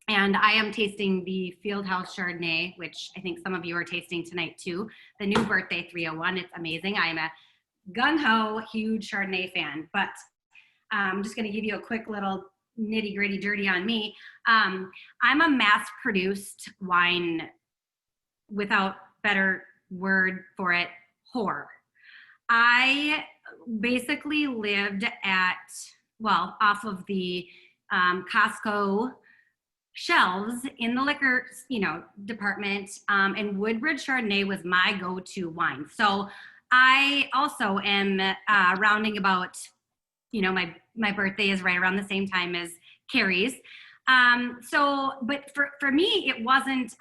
And I am tasting the Fieldhouse Chardonnay, which I think some of you are tasting tonight too. The new birthday 301. It's amazing. I am a gung-ho, huge Chardonnay fan. But I'm just going to give you a quick little nitty gritty dirty on me. I'm a mass-produced wine, without better word for it, whore. I basically lived off of the Costco shelves in the liquor, department, and Woodbridge Chardonnay was my go-to wine. So I also am rounding about, my birthday is right around the same time as Carrie's. But for me,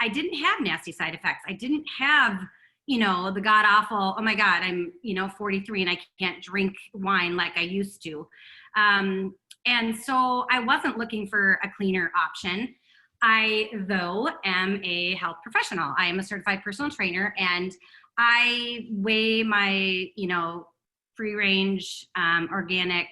I didn't have nasty side effects. I didn't have, the god awful, oh my God, I'm, 43 and I can't drink wine like I used to. And so I wasn't looking for a cleaner option. I, though, am a health professional. I am a certified personal trainer, and I weigh my, free range, organic,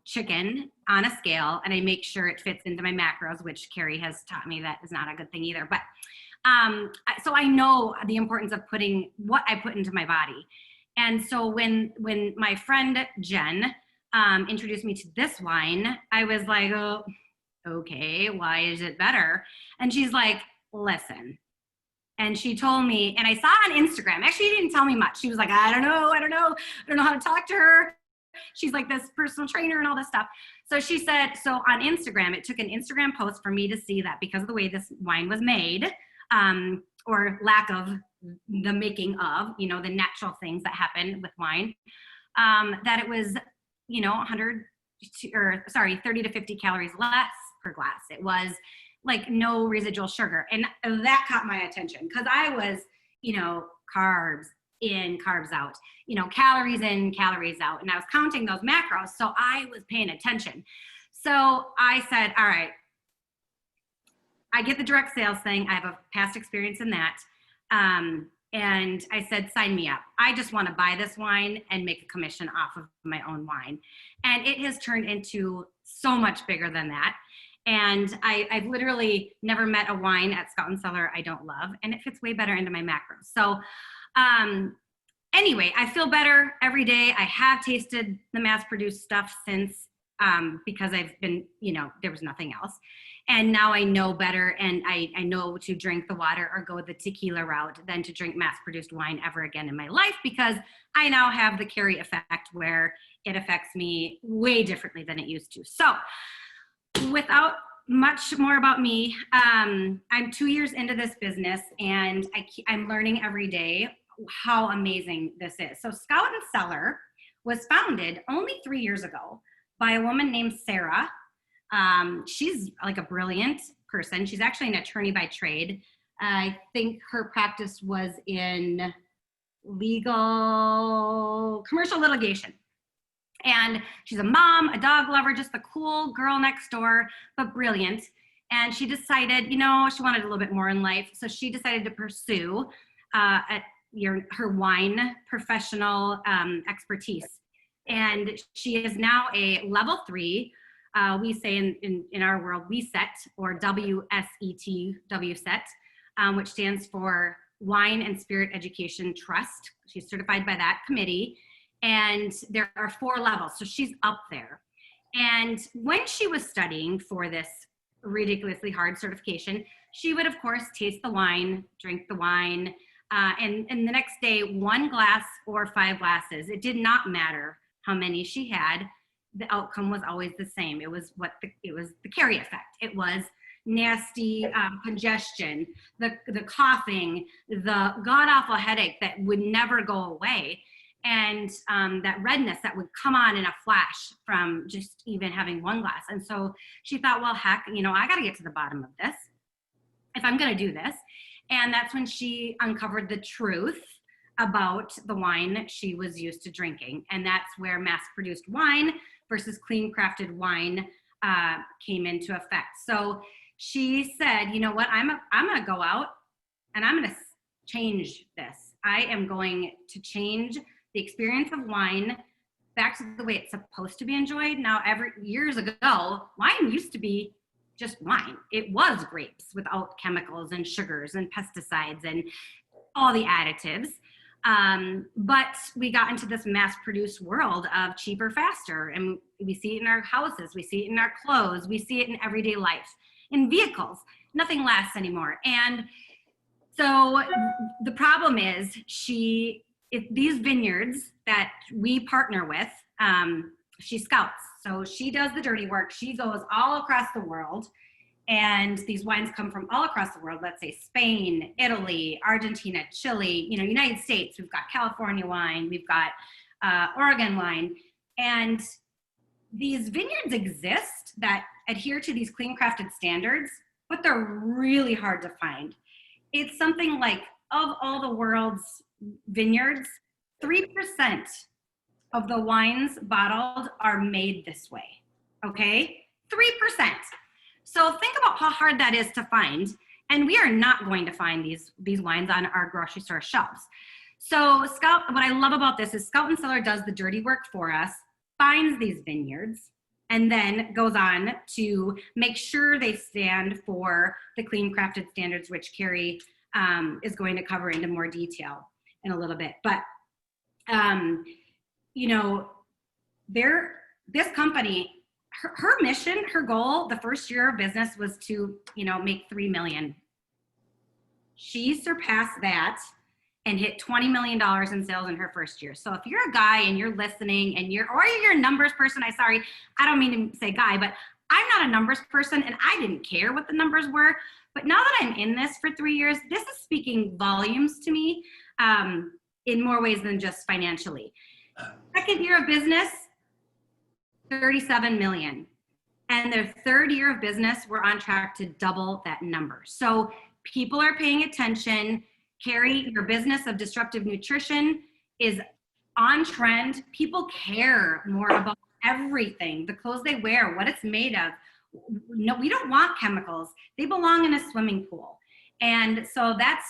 chicken on a scale, and I make sure it fits into my macros, which Carrie has taught me that is not a good thing either. But so I know the importance of putting what I put into my body. And so when my friend Jen introduced me to this wine, I was like, oh, okay, why is it better? And she's like, listen. And she told me, and I saw on Instagram, actually, she didn't tell me much. She was like, I don't know how to talk to her. She's like this personal trainer and all this stuff. So she said, so on Instagram, it took an Instagram post for me to see that because of the way this wine was made, or lack of the making of, the natural things that happen with wine, that it was, 30 to 50 calories less per glass. It was like no residual sugar. And that caught my attention because I was, carbs in, carbs out, calories in, calories out. And I was counting those macros. So I was paying attention. So I said, all right, I get the direct sales thing. I have a past experience in that. And I said, sign me up. I just want to buy this wine and make a commission off of my own wine. And it has turned into so much bigger than that. And I've literally never met a wine at Scout and Cellar I don't love, and it fits way better into my macros. So anyway, I feel better every day. I have tasted the mass-produced stuff since, because I've been, there was nothing else. And now I know better, and I know to drink the water or go the tequila route than to drink mass-produced wine ever again in my life, because I now have the Carrie effect where it affects me way differently than it used to. So without much more about me, I'm 2 years into this business, and I'm learning every day how amazing this is. So Scout and Cellar was founded only 3 years ago by a woman named Sarah. She's like a brilliant person. She's actually an attorney by trade. I think her practice was in commercial litigation. And she's a mom, a dog lover, just the cool girl next door, but brilliant. And she decided, she wanted a little bit more in life. So she decided to pursue her wine professional expertise. And she is now a level 3. We say in our world, WSET, or WSET, WSET, which stands for Wine and Spirit Education Trust. She's certified by that committee. And there are 4 levels, so she's up there. And when she was studying for this ridiculously hard certification, she would, of course, taste the wine, drink the wine, and the next day, 1 glass or 5 glasses. It did not matter how many she had. The outcome was always the same. It was the Carrie effect. It was nasty congestion, the coughing, the god-awful headache that would never go away. And that redness that would come on in a flash from just even having 1 glass. And so she thought, well, heck, I got to get to the bottom of this if I'm going to do this. And that's when she uncovered the truth about the wine she was used to drinking. And that's where mass-produced wine versus clean crafted wine came into effect. So she said, you know what, I'm going to go out and I'm going to change this. I am going to change the experience of wine back to the way it's supposed to be enjoyed. Now, years ago, wine used to be just wine. It was grapes without chemicals and sugars and pesticides and all the additives. But we got into this mass-produced world of cheaper, faster, and we see it in our houses, we see it in our clothes, we see it in everyday life, in vehicles. Nothing lasts anymore. And so the problem is these vineyards that we partner with, she scouts. So she does the dirty work. She goes all across the world, and these wines come from all across the world. Let's say Spain, Italy, Argentina, Chile, United States. We've got California wine. We've got Oregon wine. And these vineyards exist that adhere to these clean crafted standards, but they're really hard to find. It's something like, of all the world's vineyards, 3% of the wines bottled are made this way, okay? 3%. So think about how hard that is to find. And we are not going to find these wines on our grocery store shelves. So what I love about this is Scout and Cellar does the dirty work for us, finds these vineyards, and then goes on to make sure they stand for the clean crafted standards, which Carrie is going to cover into more detail in a little bit. But, this company, her mission, her goal, the first year of business was to, make $3 million. She surpassed that and hit $20 million in sales in her first year. So if you're a guy and you're listening and you're a numbers person, I don't mean to say guy, but I'm not a numbers person and I didn't care what the numbers were. But now that I'm in this for 3 years, this is speaking volumes to me in more ways than just financially. Second year of business, 37 million. And their third year of business, we're on track to double that number. So people are paying attention. Carrie, your business of disruptive nutrition is on trend. People care more about everything, the clothes they wear, what it's made of. No, we don't want chemicals. They belong in a swimming pool. And so that's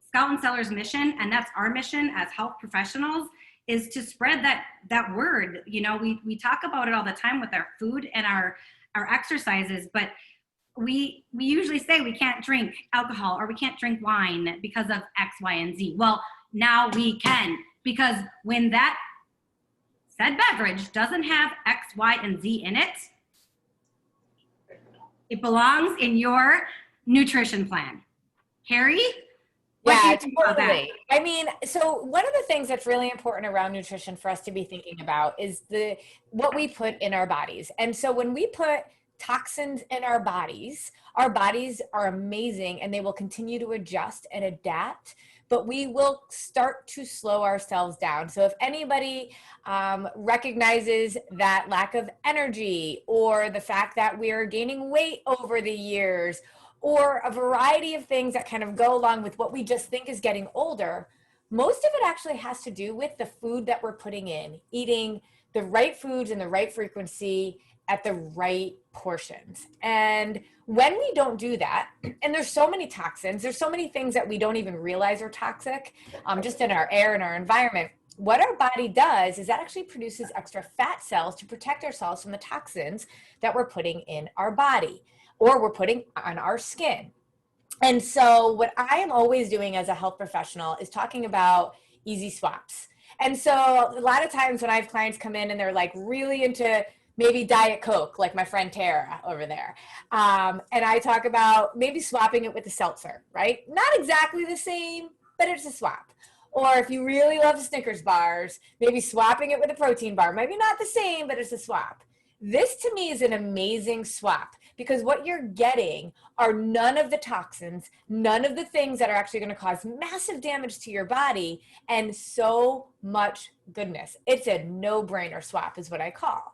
Scout and Cellar's mission, and that's our mission as health professionals, is to spread that word. We talk about it all the time with our food and our exercises, but we usually say we can't drink alcohol or we can't drink wine because of X, Y, and Z. Well, now we can, because when that said beverage doesn't have X, Y, and Z in it, it belongs in your nutrition plan. Carrie? Yeah, totally. I mean, so one of the things that's really important around nutrition for us to be thinking about is what we put in our bodies. And so when we put toxins in our bodies are amazing and they will continue to adjust and adapt, but we will start to slow ourselves down. So if anybody recognizes that lack of energy or the fact that we're gaining weight over the years, or a variety of things that kind of go along with what we just think is getting older, most of it actually has to do with the food that we're putting in, eating the right foods in the right frequency at the right portions. And when we don't do that, and there's so many toxins, there's so many things that we don't even realize are toxic, just in our air and our environment, what our body does is that actually produces extra fat cells to protect ourselves from the toxins that we're putting in our body, or we're putting on our skin. And so what I am always doing as a health professional is talking about easy swaps. And so a lot of times when I have clients come in and they're like really into maybe Diet Coke, like my friend Tara over there. And I talk about maybe swapping it with a seltzer, right? Not exactly the same, but it's a swap. Or if you really love Snickers bars, maybe swapping it with a protein bar. Maybe not the same, but it's a swap. This to me is an amazing swap, because what you're getting are none of the toxins, none of the things that are actually going to cause massive damage to your body, and so much goodness. It's a no-brainer swap is what I call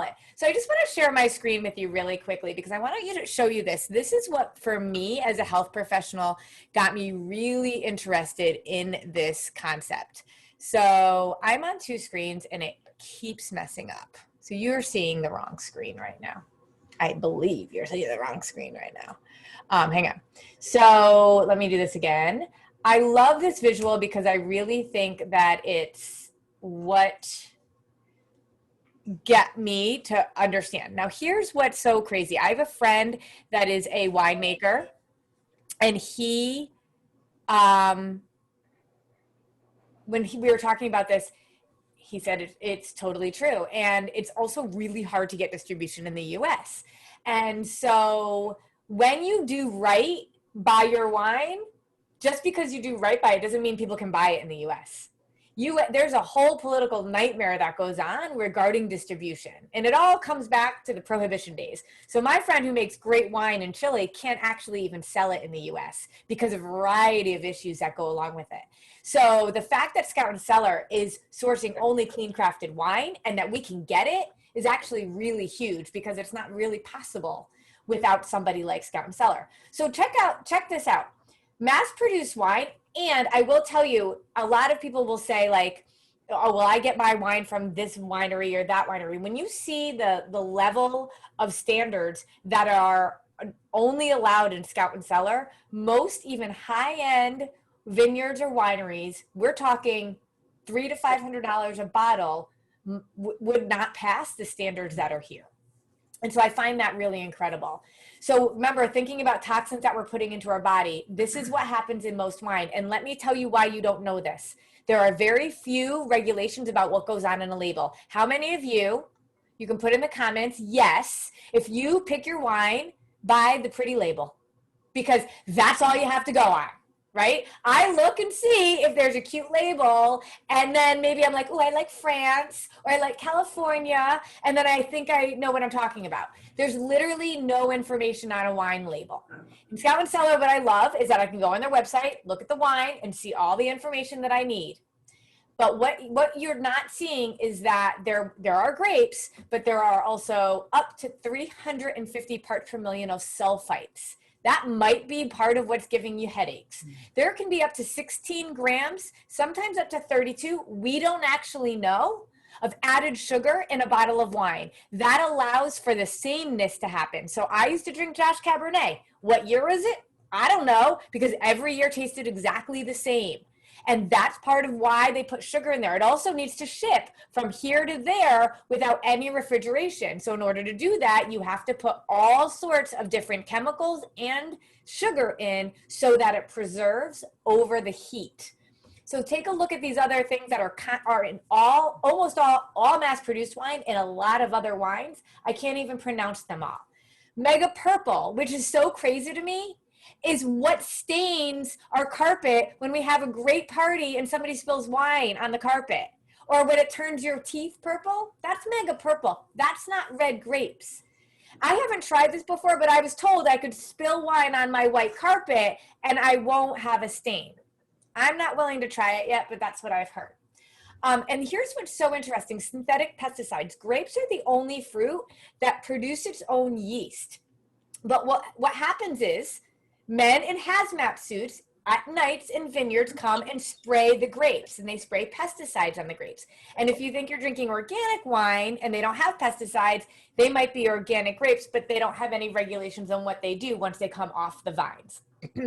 it. So I just want to share my screen with you really quickly, because I want to show you this. This is what, for me as a health professional, got me really interested in this concept. So I'm on two screens and it keeps messing up. So you're seeing the wrong screen right now. I believe you're seeing the wrong screen right now. Hang on. So let me do this again. I love this visual because I really think that it's what get me to understand. Now, here's what's so crazy. I have a friend that is a winemaker, and he, we were talking about this, he said it's totally true. And it's also really hard to get distribution in the US. And so when you do right by your wine, just because you do right by it doesn't mean people can buy it in the US. There's a whole political nightmare that goes on regarding distribution. And it all comes back to the Prohibition days. So my friend who makes great wine in Chile can't actually even sell it in the US because of a variety of issues that go along with it. So the fact that Scout and Cellar is sourcing only clean crafted wine and that we can get it is actually really huge, because it's not really possible without somebody like Scout and Cellar. So check this out. Mass-produced wine, and I will tell you, a lot of people will say like, oh, well, I get my wine from this winery or that winery. When you see the level of standards that are only allowed in Scout and Cellar, most even high-end vineyards or wineries, we're talking $300 to $500 a bottle, would not pass the standards that are here. And so I find that really incredible. So remember, thinking about toxins that we're putting into our body, this is what happens in most wine. And let me tell you why you don't know this. There are very few regulations about what goes on in a label. How many of you can put in the comments, yes, if you pick your wine, buy the pretty label, because that's all you have to go on. Right? I look and see if there's a cute label, and then maybe I'm like, oh, I like France, or I like California, and then I think I know what I'm talking about. There's literally no information on a wine label. In Scout and Cellar, what I love is that I can go on their website, look at the wine, and see all the information that I need. But what you're not seeing is that there are grapes, but there are also up to 350 parts per million of sulfites. That might be part of what's giving you headaches. There can be up to 16 grams, sometimes up to 32. We don't actually know of added sugar in a bottle of wine. That allows for the sameness to happen. So I used to drink Josh Cabernet. What year is it? I don't know, because every year tasted exactly the same. And that's part of why they put sugar in there. It also needs to ship from here to there without any refrigeration. So in order to do that, you have to put all sorts of different chemicals and sugar in so that it preserves over the heat. So take a look at these other things that are in almost all mass-produced wine and a lot of other wines. I can't even pronounce them all. Mega Purple, which is so crazy to me, is what stains our carpet when we have a great party and somebody spills wine on the carpet. Or when it turns your teeth purple, that's Mega Purple. That's not red grapes. I haven't tried this before, but I was told I could spill wine on my white carpet and I won't have a stain. I'm not willing to try it yet, but that's what I've heard. And here's what's so interesting. Synthetic pesticides. Grapes are the only fruit that produce its own yeast. But what happens is, men in hazmat suits at nights in vineyards come and spray the grapes, and they spray pesticides on the grapes. And if you think you're drinking organic wine and they don't have pesticides, they might be organic grapes, but they don't have any regulations on what they do once they come off the vines.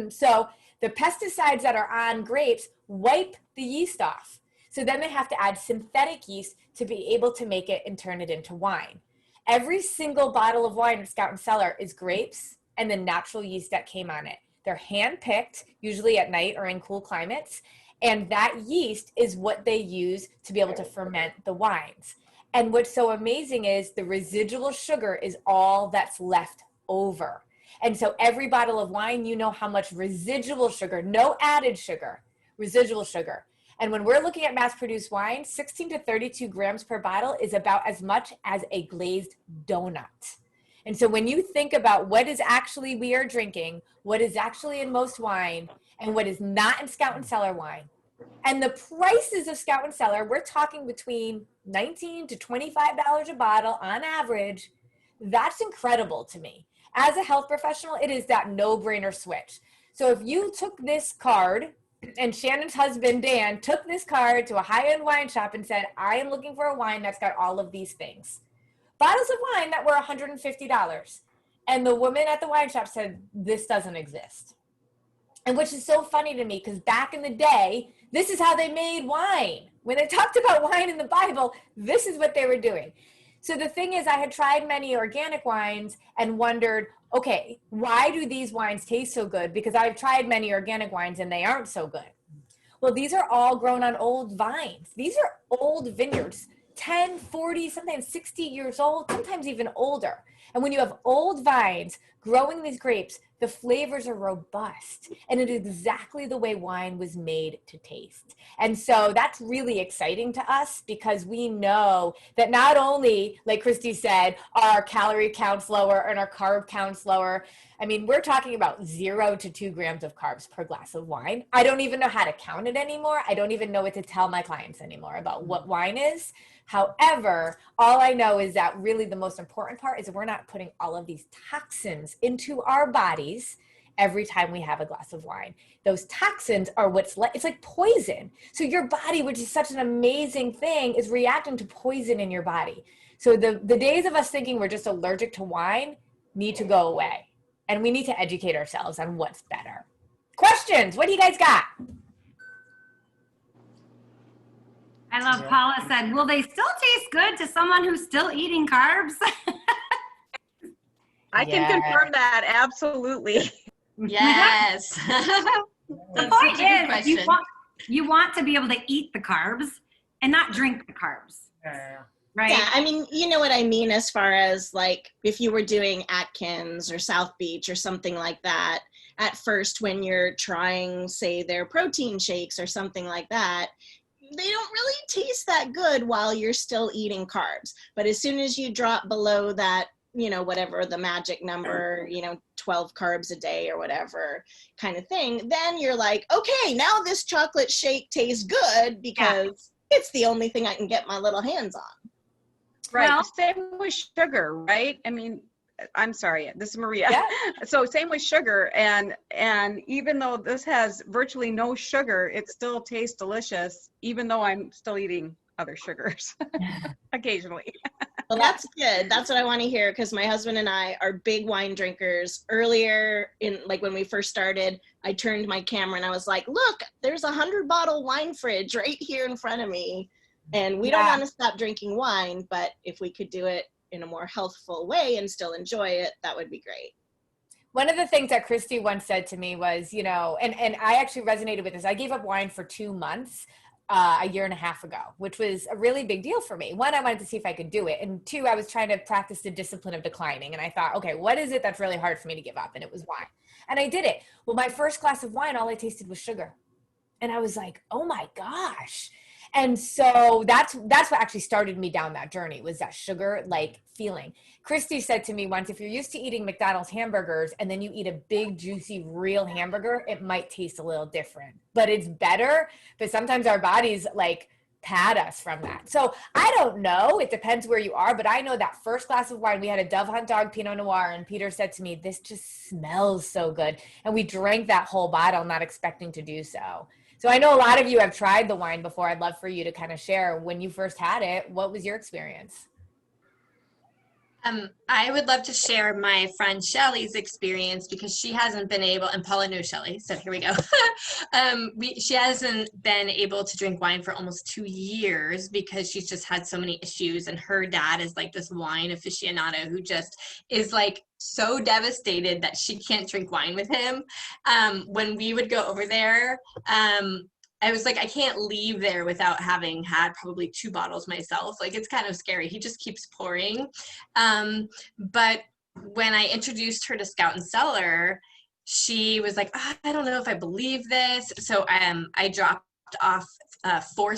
So the pesticides that are on grapes wipe the yeast off. So then they have to add synthetic yeast to be able to make it and turn it into wine. Every single bottle of wine in Scout and Cellar is grapes and the natural yeast that came on it. They're hand-picked, usually at night or in cool climates, and that yeast is what they use to be able to ferment the wines. And what's so amazing is the residual sugar is all that's left over. And so every bottle of wine, you know how much residual sugar, no added sugar, residual sugar. And when we're looking at mass-produced wine, 16 to 32 grams per bottle is about as much as a glazed donut. And so when you think about what is actually we are drinking, what is actually in most wine, and what is not in Scout and Cellar wine, and the prices of Scout and Cellar, we're talking between $19 to $25 a bottle on average. That's incredible to me. As a health professional, it is that no-brainer switch. So if you took this card, and Shannon's husband, Dan, took this card to a high-end wine shop and said, I am looking for a wine that's got all of these things. Bottles of wine that were $150. And the woman at the wine shop said, this doesn't exist. And which is so funny to me, because back in the day, this is how they made wine. When they talked about wine in the Bible, this is what they were doing. So the thing is, I had tried many organic wines and wondered, okay, why do these wines taste so good? Because I've tried many organic wines and they aren't so good. Well, these are all grown on old vines. These are old vineyards, 10, 40, sometimes 60 years old, sometimes even older. And when you have old vines growing these grapes, the flavors are robust, and it is exactly the way wine was made to taste. And so that's really exciting to us, because we know that not only, like Christy said, our calorie counts lower and our carb counts lower. I mean, we're talking about 0 to 2 grams of carbs per glass of wine. I don't even know how to count it anymore. I don't even know what to tell my clients anymore about what wine is. However, all I know is that really the most important part is we're not putting all of these toxins into our bodies every time we have a glass of wine. Those toxins are it's like poison. So your body, which is such an amazing thing, is reacting to poison in your body. So the days of us thinking we're just allergic to wine need to go away. And we need to educate ourselves on what's better. Questions? What do you guys got? I love Paula said, will they still taste good to someone who's still eating carbs? I can confirm that, absolutely. Yes. The point is, you want to be able to eat the carbs and not drink the carbs. Right? Yeah, I mean, you know what I mean, as far as like if you were doing Atkins or South Beach or something like that, at first when you're trying, say, their protein shakes or something like that, they don't really taste that good while you're still eating carbs. But as soon as you drop below that, you know, whatever the magic number, you know, 12 carbs a day or whatever kind of thing, then you're like, okay, now this chocolate shake tastes good because it's the only thing I can get my little hands on. Right. Well, Same with sugar, right? I mean, I'm sorry, this is Maria. Yeah. So same with sugar, and even though this has virtually no sugar, it still tastes delicious, even though I'm still eating other sugars occasionally. Well, that's good. That's what I want to hear, because my husband and I are big wine drinkers. Earlier in, like, when we first started, I turned my camera and I was like, look, there's a 100-bottle wine fridge right here in front of me. And we don't want to stop drinking wine, but if we could do it in a more healthful way and still enjoy it, that would be great. One of the things that Christy once said to me was, you know, and I actually resonated with this. I gave up wine for 2 months a year and a half ago, which was a really big deal for me. One, I wanted to see if I could do it. And two, I was trying to practice the discipline of declining. And I thought, okay, what is it that's really hard for me to give up? And it was wine. And I did it. Well, my first glass of wine, all I tasted was sugar. And I was like, oh my gosh. And so that's what actually started me down that journey, was that sugar like feeling. Christy said to me once, if you're used to eating McDonald's hamburgers and then you eat a big, juicy, real hamburger, it might taste a little different, but it's better. But sometimes our bodies like pad us from that. So I don't know. It depends where you are. But I know that first glass of wine, we had a Dove Hunt Dog Pinot Noir, and Peter said to me, this just smells so good. And we drank that whole bottle, not expecting to do so. So I know a lot of you have tried the wine before. I'd love for you to kind of share when you first had it. What was your experience? I would love to share my friend Shelly's experience, because she hasn't been able, and Paula knows Shelly, so here we go. She hasn't been able to drink wine for almost 2 years because she's just had so many issues, and her dad is like this wine aficionado who just is like so devastated that she can't drink wine with him. When we would go over there, I was like, I can't leave there without having had probably 2 bottles myself. Like, it's kind of scary. He just keeps pouring. But when I introduced her to Scout and Cellar, she was like, I don't know if I believe this. So I dropped off 4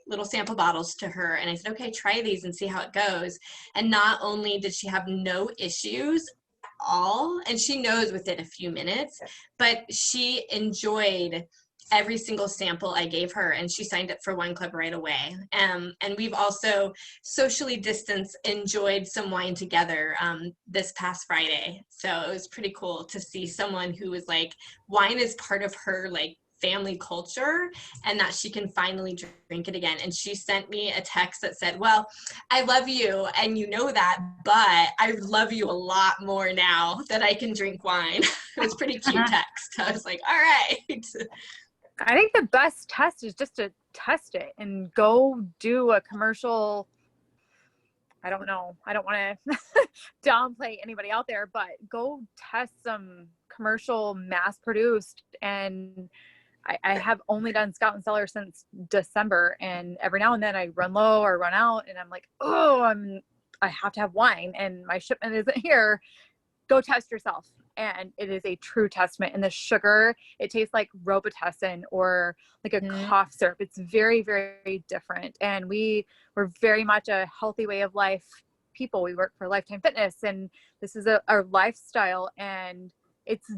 little sample bottles to her. And I said, okay, try these and see how it goes. And not only did she have no issues at all, and she knows within a few minutes, but she enjoyed every single sample I gave her, and she signed up for Wine Club right away. And we've also socially distanced, enjoyed some wine together this past Friday. So it was pretty cool to see someone who was like, wine is part of her like family culture, and that she can finally drink it again. And she sent me a text that said, well, I love you and you know that, but I love you a lot more now that I can drink wine. It was pretty cute text. I was like, all right. I think the best test is just to test it and go do a commercial I don't know. I don't want to downplay anybody out there, but go test some commercial mass produced. And I have only done Scout and Cellar since December. And every now and then I run low or run out and I'm like, oh, I have to have wine and my shipment isn't here. Go test yourself. And it is a true testament. And the sugar, it tastes like Robitussin or like a cough syrup. It's very, very different. And we're very much a healthy way of life people. We work for Lifetime Fitness, and this is our lifestyle, and it's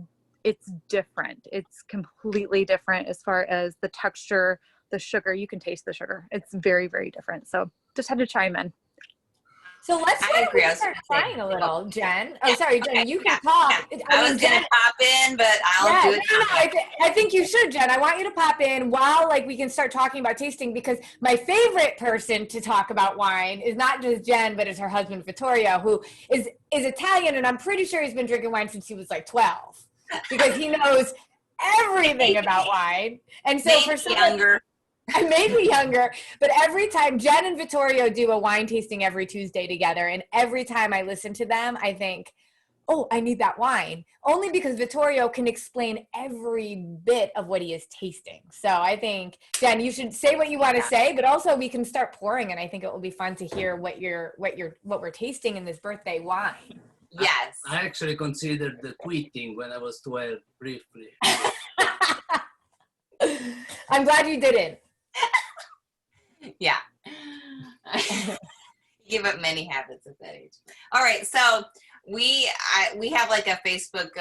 different. It's completely different as far as the texture, the sugar. You can taste the sugar. It's very, very different. So just had to chime in. So let's start trying a little, Jen. Oh, sorry, Jen, you can talk. I was going to pop in, but I'll do it. I think you should, Jen. I want you to pop in while we can start talking about tasting, because my favorite person to talk about wine is not just Jen, but it's her husband, Vittorio, who is Italian, and I'm pretty sure he's been drinking wine since he was like 12, because he knows everything about wine. And so for some younger. I may be younger, but every time Jen and Vittorio do a wine tasting every Tuesday together, and every time I listen to them, I think, oh, I need that wine. Only because Vittorio can explain every bit of what he is tasting. So I think, Jen, you should say what you want to say, but also we can start pouring, and I think it will be fun to hear what we're tasting in this birthday wine. Yes. I actually considered the quitting when I was 12, briefly. I'm glad you didn't. Yeah. Give up many habits at that age. All right, so we have like a Facebook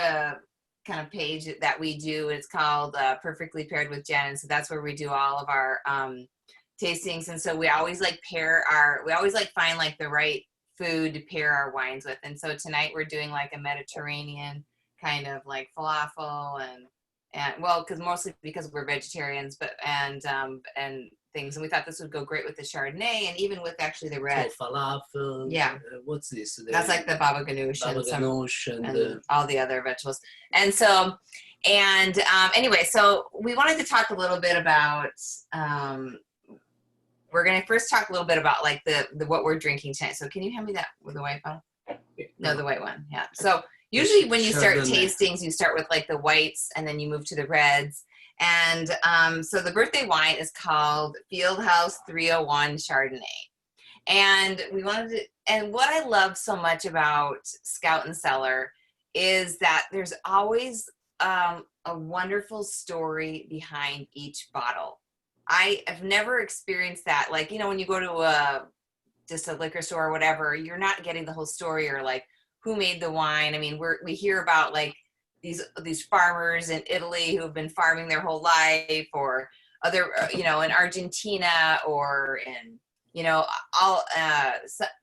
kind of page that we do. It's called Perfectly Paired with Jen, and so that's where we do all of our tastings. And so we always like find like the right food to pair our wines with. And so tonight we're doing like a Mediterranean kind of like falafel and well, because we're vegetarians, but and things, and we thought this would go great with the Chardonnay and even with actually the red. So falafel. Yeah. What's this? That's like the baba ganoush, and all the other vegetables. And so, anyway, so we wanted to talk a little bit about. We're gonna first talk a little bit about like the what we're drinking tonight. So can you hand me that with the white bottle? No, the white one. Yeah. So usually when you start tastings, you start with like the whites and then you move to the reds. And so the birthday wine is called Fieldhouse 301 Chardonnay. And and what I love so much about Scout and Cellar is that there's always a wonderful story behind each bottle. I have never experienced that. Like, you know, when you go to just a liquor store or whatever, you're not getting the whole story or like who made the wine. I mean, we hear about like these farmers in Italy who have been farming their whole life, or other, in Argentina or in, all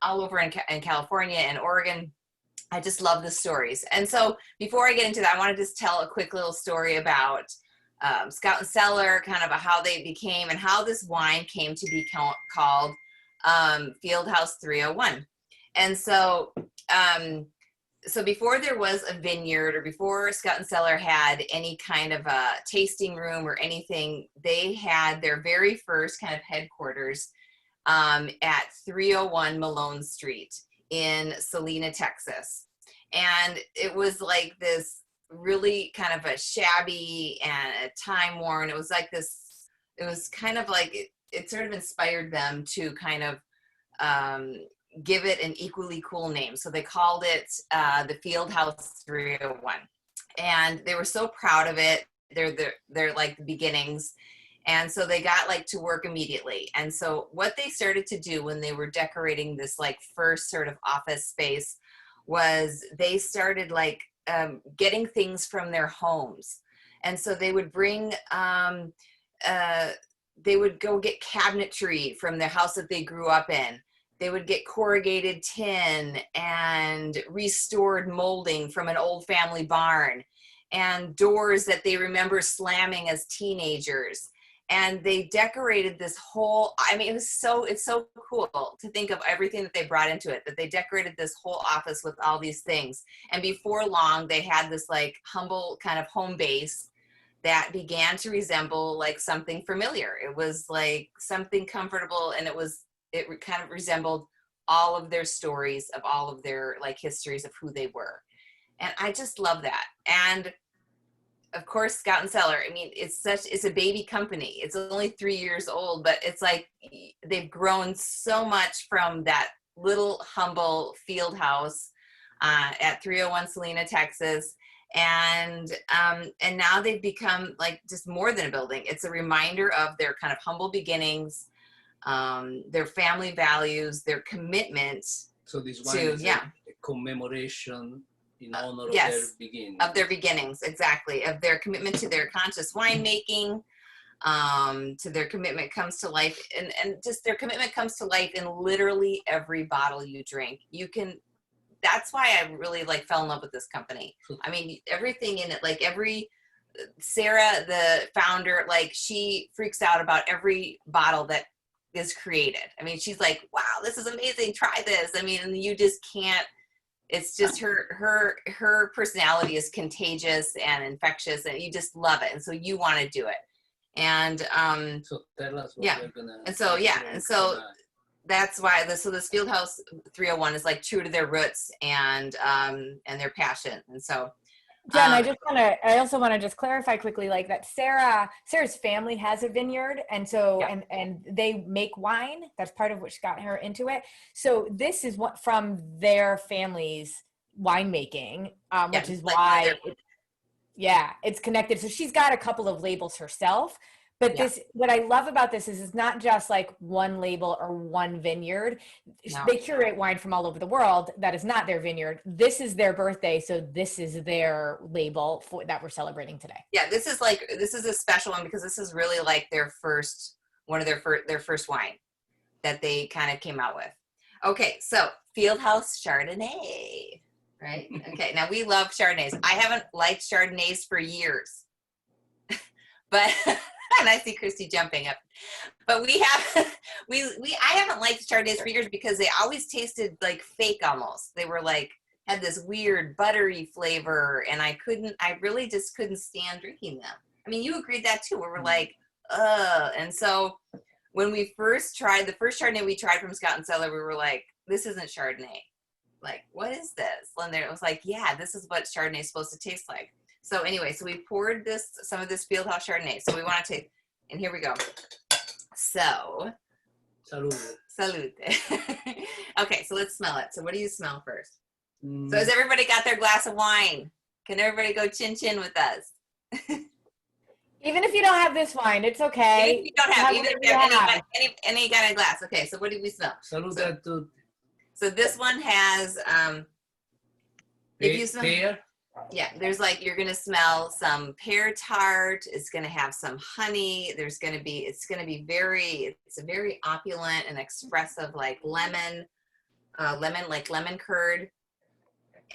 over in California and Oregon. I just love the stories. And so before I get into that, I want to just tell a quick little story about Scout and Cellar, kind of how they became and how this wine came to be called Fieldhouse 301. And so, so before there was a vineyard, or before Scout and Cellar had any kind of a tasting room or anything, they had their very first kind of headquarters at 301 Malone Street in Salina, Texas. And it was like this really kind of a shabby and time-worn. It was like this, it was kind of like, it sort of inspired them to kind of give it an equally cool name. So they called it the Fieldhouse 301. And they were so proud of it. They're like the beginnings. And so they got like to work immediately. And so what they started to do when they were decorating this like first sort of office space was they started like getting things from their homes. And so they would bring, they would go get cabinetry from the house that they grew up in. They would get corrugated tin and restored molding from an old family barn, and doors that they remember slamming as teenagers. And they decorated this whole, I mean, it's so cool to think of everything that they brought into it, that they decorated this whole office with all these things. And before long, they had this like humble kind of home base that began to resemble like something familiar. It was like something comfortable, and it kind of resembled all of their stories, of all of their like histories of who they were. And I just love that. And of course, Scout and Cellar, I mean, it's a baby company. It's only 3 years old, but it's like they've grown so much from that little humble field house at 301 Salina, Texas. And now they've become like just more than a building. It's a reminder of their kind of humble beginnings, their family values, their commitment. So this one is a commemoration in honor of their beginnings. Of their beginnings, exactly. Of their commitment to their conscious winemaking, to their commitment comes to life, and just their commitment comes to life in literally every bottle you drink. You can, that's why I really like fell in love with this company. I mean, everything in it, like Sarah, the founder, like she freaks out about every bottle that is created. I mean, she's like, wow, this is amazing. Try this. I mean, and you just can't, it's just her personality is contagious and infectious, and you just love it. And so you want to do it. And so tell us what we're gonna. And so and so that's why this Fieldhouse 301 is like true to their roots and their passion. And so Jen, I also want to just clarify quickly, like that Sarah's family has a vineyard, and so and they make wine. That's part of which got her into it. So this is what from their family's winemaking, which is why it's connected. So she's got a couple of labels herself. But what I love about this is it's not just like one label or one vineyard. No. They curate wine from all over the world. That is not their vineyard. This is their birthday. So this is their label that we're celebrating today. Yeah, this is a special one because this is really like their first wine that they kind of came out with. Okay, so Fieldhouse Chardonnay, right? Okay, now we love Chardonnays. I haven't liked Chardonnays for years, but... And I see Christy jumping up, but I haven't liked Chardonnays for years because they always tasted like fake almost. They were like, had this weird buttery flavor, and I really just couldn't stand drinking them. I mean, you agreed that too, where we're like, and so when we first tried, the first Chardonnay we tried from Scout and Cellar, we were like, this isn't Chardonnay. Like, what is this? And there it was like, yeah, this is what Chardonnay is supposed to taste like. So anyway, so we poured some of this Fieldhouse Chardonnay. So we want to take, and here we go. So, salute. Okay, so let's smell it. So what do you smell first? So has everybody got their glass of wine? Can everybody go chin chin with us? Even if you don't have this wine, it's okay. Even if you don't have, even if you have any kind of glass. Okay, so what do we smell? So this one has, if you smell, pear. Yeah, there's like, you're going to smell some pear tart. It's going to have some honey. It's a very opulent and expressive, like lemon curd.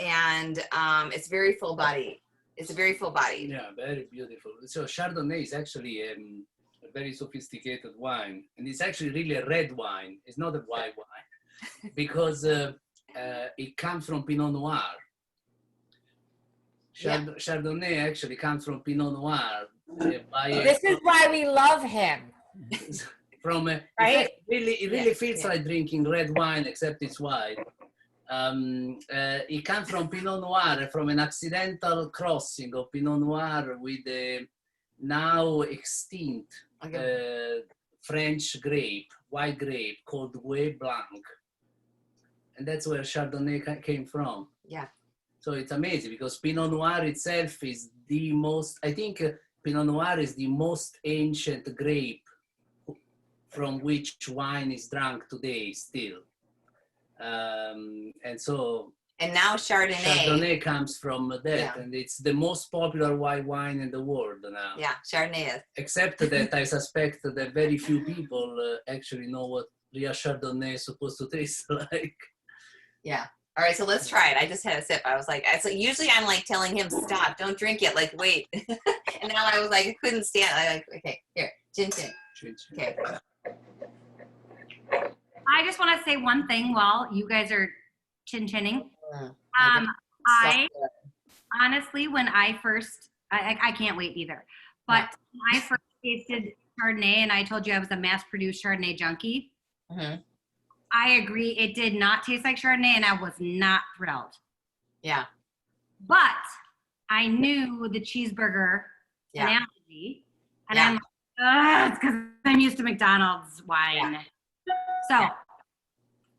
And it's very full body. It's a very full body. Yeah, very beautiful. So Chardonnay is actually a very sophisticated wine. And it's actually really a red wine. It's not a white wine because it comes from Pinot Noir. Chardonnay actually comes from Pinot Noir. This is why we love him. Right? It really feels like drinking red wine, except it's white. It comes from Pinot Noir, from an accidental crossing of Pinot Noir with the now extinct French grape, white grape called Gouais Blanc. And that's where Chardonnay came from. Yeah. So it's amazing because Pinot Noir itself is the most, I think Pinot Noir is the most ancient grape from which wine is drunk today still. And now Chardonnay comes from that, and it's the most popular white wine in the world now. Yeah, Chardonnay is. Except that I suspect that very few people actually know what real Chardonnay is supposed to taste like. Yeah. All right, so let's try it. I just had a sip. I was like, usually I'm like telling him, stop, don't drink it. Like, wait. And now I was like, I couldn't stand it. I like, okay, here, chin chin. Okay. I just want to say one thing while you guys are chin-chinning. I honestly, when I first, I can't wait either, but when I first tasted Chardonnay, and I told you I was a mass-produced Chardonnay junkie, I agree. It did not taste like Chardonnay, and I was not thrilled. Yeah. But I knew the cheeseburger Yeah. analogy, and Yeah. I'm like, ugh, it's because I'm used to McDonald's wine. So.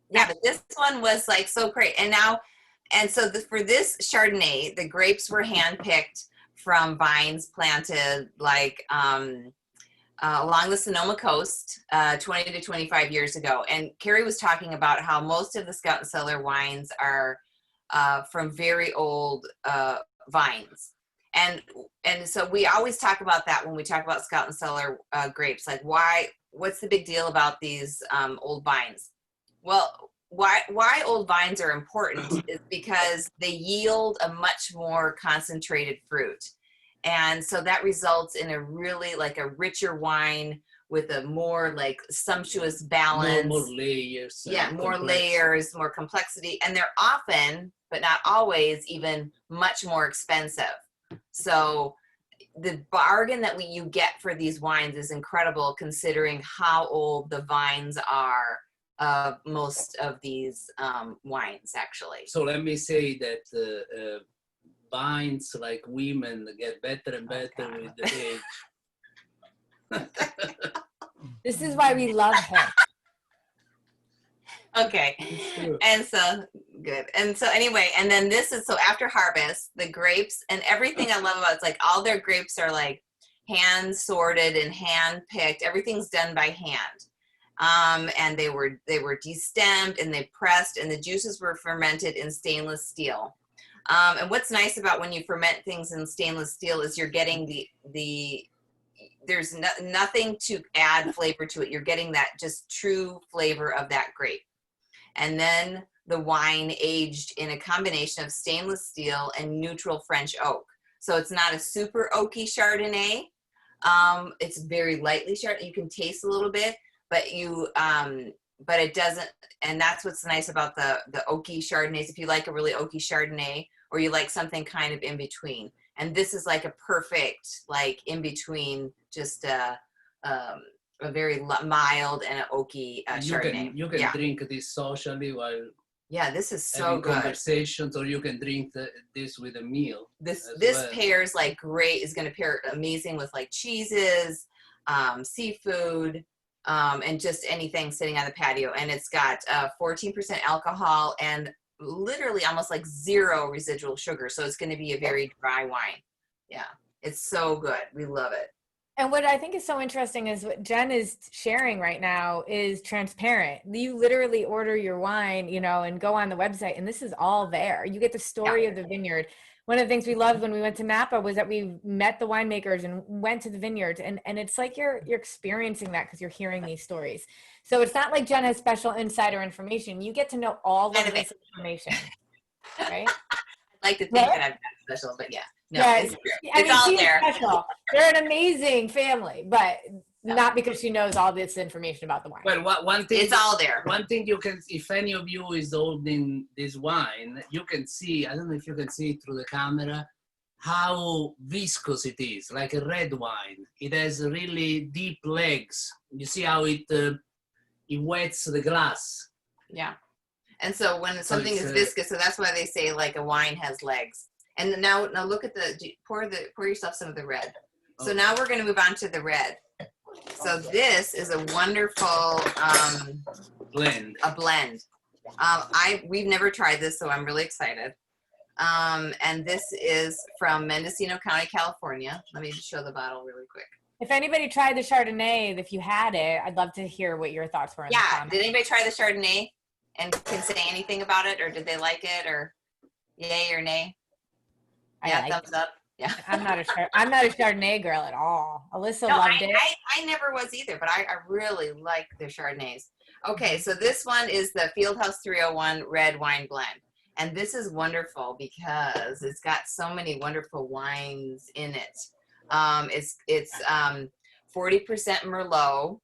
Yeah, but this one was like so great. And so for this Chardonnay, the grapes were handpicked from vines planted like along the Sonoma coast 20 to 25 years ago. And Carrie was talking about how most of the Scout and Cellar wines are from very old vines. And so we always talk about that when we talk about Scout and Cellar grapes. Like, what's the big deal about these old vines? Well, why old vines are important is because they yield a much more concentrated fruit. And so that results in a really like a richer wine with a more like sumptuous balance. More layers. Yeah, more layers, more complexity. And they're often, but not always, even much more expensive. So the bargain that you get for these wines is incredible considering how old the vines are of most of these wines, actually. So let me say that vines, like women, get better and better with the age. This is why we love him. Okay. And so good. And so anyway, and then this is, so after harvest, the grapes and everything I love about it's like all their grapes are like hand sorted and hand picked. Everything's done by hand. And they were destemmed and they pressed, and the juices were fermented in stainless steel. And what's nice about when you ferment things in stainless steel is you're getting there's nothing to add flavor to it. You're getting that just true flavor of that grape. And then the wine aged in a combination of stainless steel and neutral French oak. So it's not a super oaky Chardonnay. It's very lightly Chardonnay. You can taste a little bit, but but it doesn't, and that's what's nice about the oaky Chardonnays. If you like a really oaky Chardonnay, or you like something kind of in between, and this is like a perfect like in between, just a very mild and an oaky Chardonnay. You can drink this socially while this is so having good. Conversations, or you can drink this with a meal. This well. pairs like great, is going to pair amazing with like cheeses, seafood, and just anything sitting on the patio. And it's got 14% alcohol and literally almost like 0 residual sugar. So it's going to be a very dry wine. Yeah, it's so good. We love it. And what I think is so interesting is what Jen is sharing right now is transparent. You literally order your wine, and go on the website, and this is all there. You get the story of the vineyard. One of the things we loved when we went to Napa was that we met the winemakers and went to the vineyards, and it's like you're experiencing that because you're hearing these stories. So it's not like Jen has special insider information. You get to know all of this information, right? I'd like to think that I've got special, but yeah. No, it's all there. Special. They're an amazing family, but not because she knows all this information about the wine. Well, one thing, it's all there. One thing you can, if any of you is holding this wine, you can see, I don't know if you can see it through the camera, how viscous it is, like a red wine. It has really deep legs. You see how it wets the glass. Yeah. And so when something is viscous, so that's why they say like a wine has legs. And now look at pour yourself some of the red. So now we're going to move on to the red. So this is a wonderful blend. A blend. We've never tried this, so I'm really excited. And this is from Mendocino County, California. Let me just show the bottle really quick. If anybody tried the Chardonnay, if you had it, I'd love to hear what your thoughts were. In the comments. Did anybody try the Chardonnay and can say anything about it, or did they like it, or yay or nay? Thumbs up. Yeah. I'm not a Chardonnay girl at all. Alyssa loved it. I never was either, but I really like the Chardonnays. Okay, so this one is the Fieldhouse 301 red wine blend. And this is wonderful because it's got so many wonderful wines in it. It's 40% Merlot,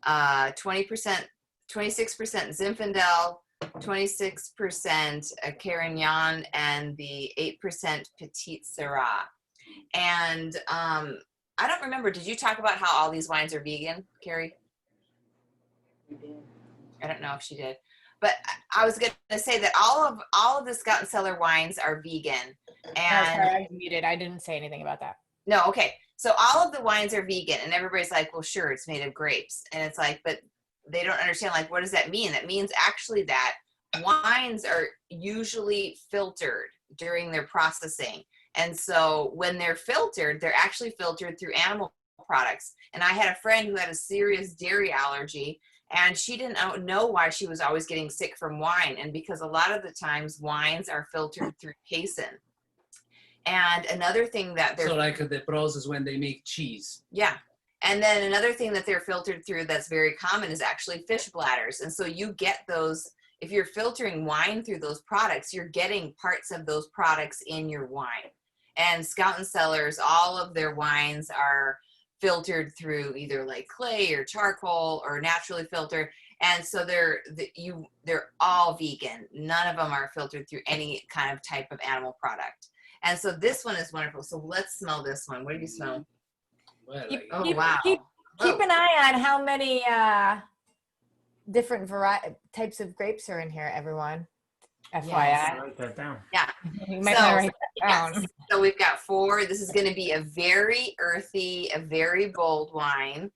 26% Zinfandel, 26% Carignan, and the 8% Petite Syrah. And I don't remember, did you talk about how all these wines are vegan, Carrie? I don't know if she did. But I was going to say that all of the Scout and Cellar wines are vegan. No, And sorry, I was muted. I didn't say anything about that. no, okay. So all of the wines are vegan, and everybody's like, well, sure, it's made of grapes. And it's like, but they don't understand, like, what does that mean? That means actually that wines are usually filtered during their processing. And so when they're filtered, they're actually filtered through animal products. And I had a friend who had a serious dairy allergy, and she didn't know why she was always getting sick from wine. And because a lot of the times wines are filtered through casein. And another thing that they're... So like the process when they make cheese. Yeah. And then another thing that they're filtered through that's very common is actually fish bladders. And so you get those, if you're filtering wine through those products, you're getting parts of those products in your wine. And Scout and Cellar's, all of their wines are filtered through either like clay or charcoal or naturally filtered. And so they're all vegan. None of them are filtered through any kind of type of animal product. And so this one is wonderful. So let's smell this one. What do you smell? Well, Wow. Keep Whoa. an eye on how many different types of grapes are in here, everyone. FYI. Write that down. You might want to write that down. Yes. So we've got 4. This is going to be a very earthy, a very bold wine.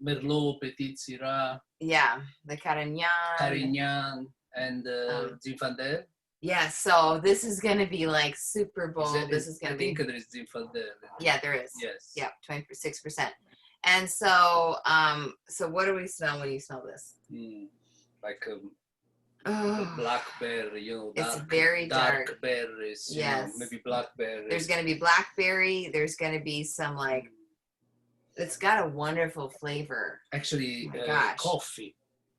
Merlot, Petit Syrah, Yeah, the Carignan. Carignan, and Zinfandel. Yeah, so this is going to be like super bold. This is going to I be... think there is Zinfandel. Yeah, there is. Yes. Yeah, 26%. And so, so what do we smell when you smell this? Like Oh, blackberry, you know, it's dark, very dark. berries, you know, Yes. maybe blackberry. There's going to be blackberry. There's going to be some like, it's got a wonderful flavor. Actually, Oh my gosh. coffee.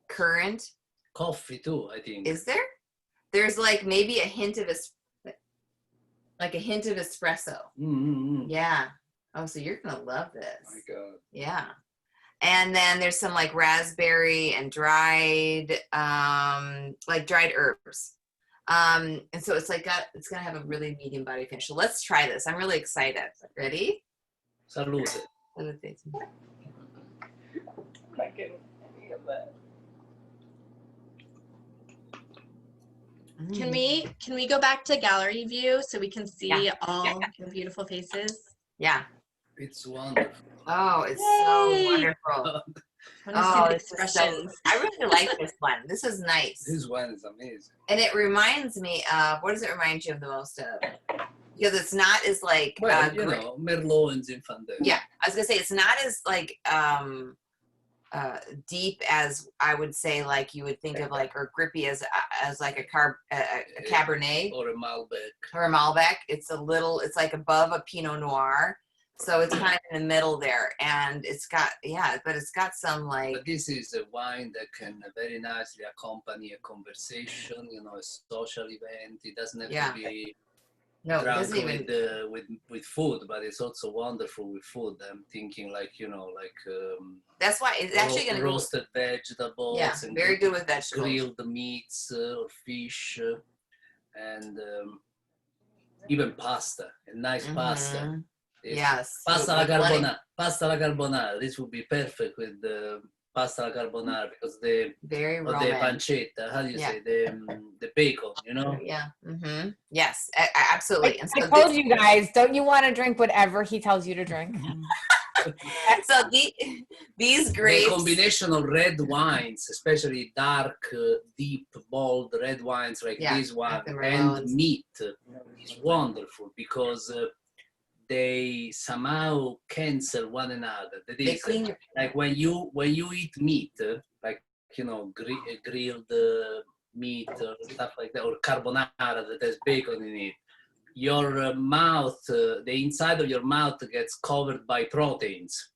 Currant. Coffee too, I think. Is there? There's like maybe a hint of espresso. Yeah. Oh, so you're going to love this. My God. Yeah. And then there's some like raspberry and dried herbs. And so it's like it's gonna have a really medium body finish. So let's try this. I'm really excited. Ready? Salute. Can we go back to gallery view so we can see all your beautiful faces? Yeah. It's wonderful. Oh, it's so Yay. wonderful. I want to see the this is so, expressions. I really like this one. This is nice. This one is amazing. And it reminds me of, what does it remind you of the most of? Because it's not as like, Well, you know, Merlot and Zinfandel. yeah, I was gonna say it's not as like deep as I would say, like you would think of like, or grippy as like a Cabernet Or a Malbec. or a Malbec. It's like above a Pinot Noir. So it's kind of in the middle there, and it's got, but it's got some like. But this is a wine that can very nicely accompany a conversation, you know, a social event. It doesn't have to be No, it drunk doesn't even. with food, but it's also wonderful with food. I'm thinking like, you know, like That's why it's actually going to go. roasted vegetables. Yeah, and very good with vegetables. grilled meats or fish, and even pasta, a nice pasta. Yes. Pasta alla carbonara. Pasta alla carbonara. This would be perfect with the pasta alla carbonara because very or the Roman. pancetta. How do you say the bacon? You know. Yeah. Mm-hmm. Yes, absolutely. And so I told you guys, don't you want to drink whatever he tells you to drink? So these grapes. The combination of red wines, especially dark, deep, bold red wines like this one, and meat, is wonderful because they somehow cancel one another. That is, like when you eat meat, like, you know, grilled meat or stuff like that, or carbonara that has bacon in it, your mouth, the inside of your mouth gets covered by proteins.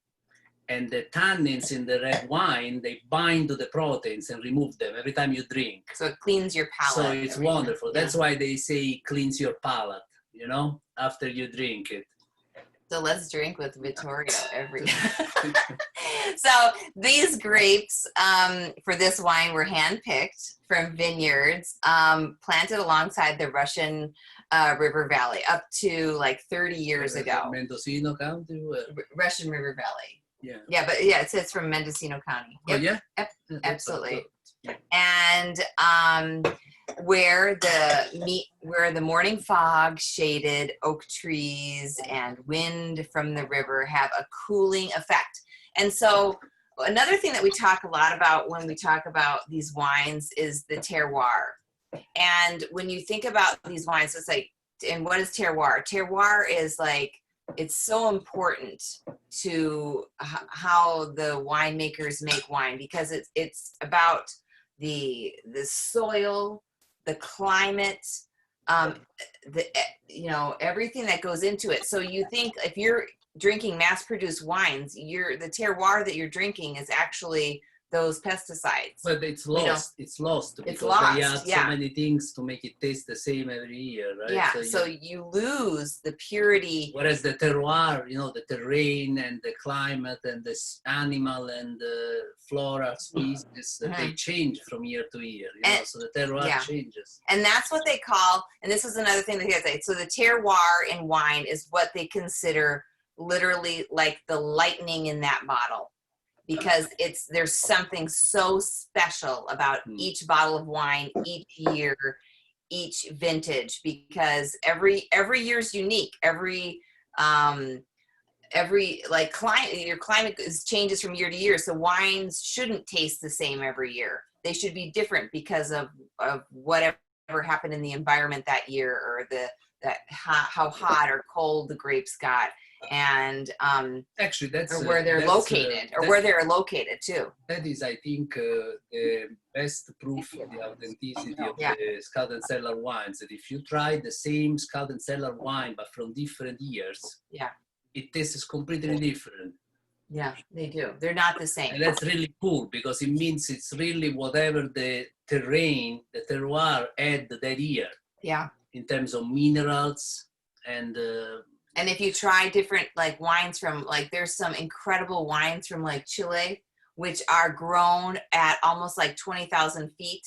And the tannins in the red wine, they bind to the proteins and remove them every time you drink. So it cleans your palate. So it's wonderful. That's why they say cleans your palate, you know, after you drink it. So let's drink with Vittorio every. So these grapes for this wine were handpicked from vineyards planted alongside the Russian River Valley up to like 30 years ago. Mendocino County? Russian River Valley. Yeah. Yeah, but it says from Mendocino County. Yep. Oh, yeah? Absolutely. and where the morning fog shaded oak trees and wind from the river have a cooling effect. And so another thing that we talk a lot about when we talk about these wines is the terroir. And when you think about these wines, it's like, and what is terroir? Terroir is like, it's so important to how the winemakers make wine, because it's about the soil, the climate, everything that goes into it. So you think if you're drinking mass-produced wines, the terroir that you're drinking is actually those pesticides. But it's lost. It's lost because they add so many things to make it taste the same every year, right? Yeah. So you lose the purity. Whereas the terroir, the terrain and the climate and the animal and the flora species, they change from year to year. So the terroir changes. And that's what they call. And this is another thing that they say. So the terroir in wine is what they consider literally like the lightning in that bottle. Because there's something so special about each bottle of wine, each year, each vintage, because every year's unique. Every like your climate changes from year to year. So wines shouldn't taste the same every year. They should be different because of whatever happened in the environment that year, or how hot or cold the grapes got. And actually or where they're located too. That is, I think, the best proof of the authenticity of the Scout and Cellar wines. That if you try the same Scout and Cellar wine but from different years, it tastes completely different. Yeah, they do. They're not the same. And that's really cool, because it means it's really whatever the terrain, the terroir had that year. Yeah. In terms of minerals and if you try different like wines from like, there's some incredible wines from like Chile, which are grown at almost like 20,000 feet.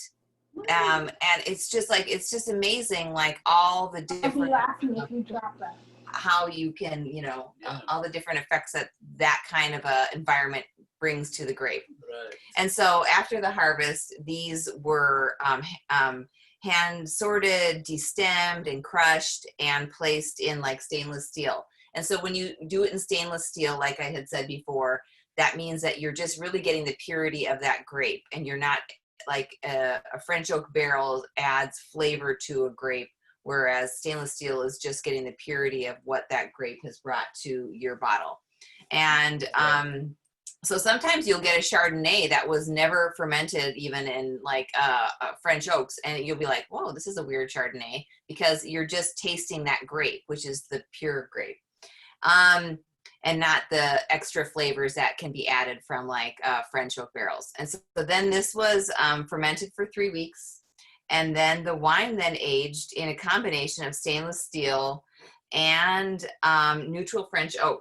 And it's just amazing, like all the different, how you can, all the different effects that kind of a environment brings to the grape. Right. And so after the harvest, these were hand sorted, destemmed, and crushed, and placed in like stainless steel. And so when you do it in stainless steel, like I had said before, that means that you're just really getting the purity of that grape, and you're not like a French oak barrel adds flavor to a grape, whereas stainless steel is just getting the purity of what that grape has brought to your bottle. And so sometimes you'll get a Chardonnay that was never fermented even in like French oaks, and you'll be like, whoa, this is a weird Chardonnay, because you're just tasting that grape, which is the pure grape, and not the extra flavors that can be added from like French oak barrels. And so then this was fermented for 3 weeks, and then the wine then aged in a combination of stainless steel and neutral French oak.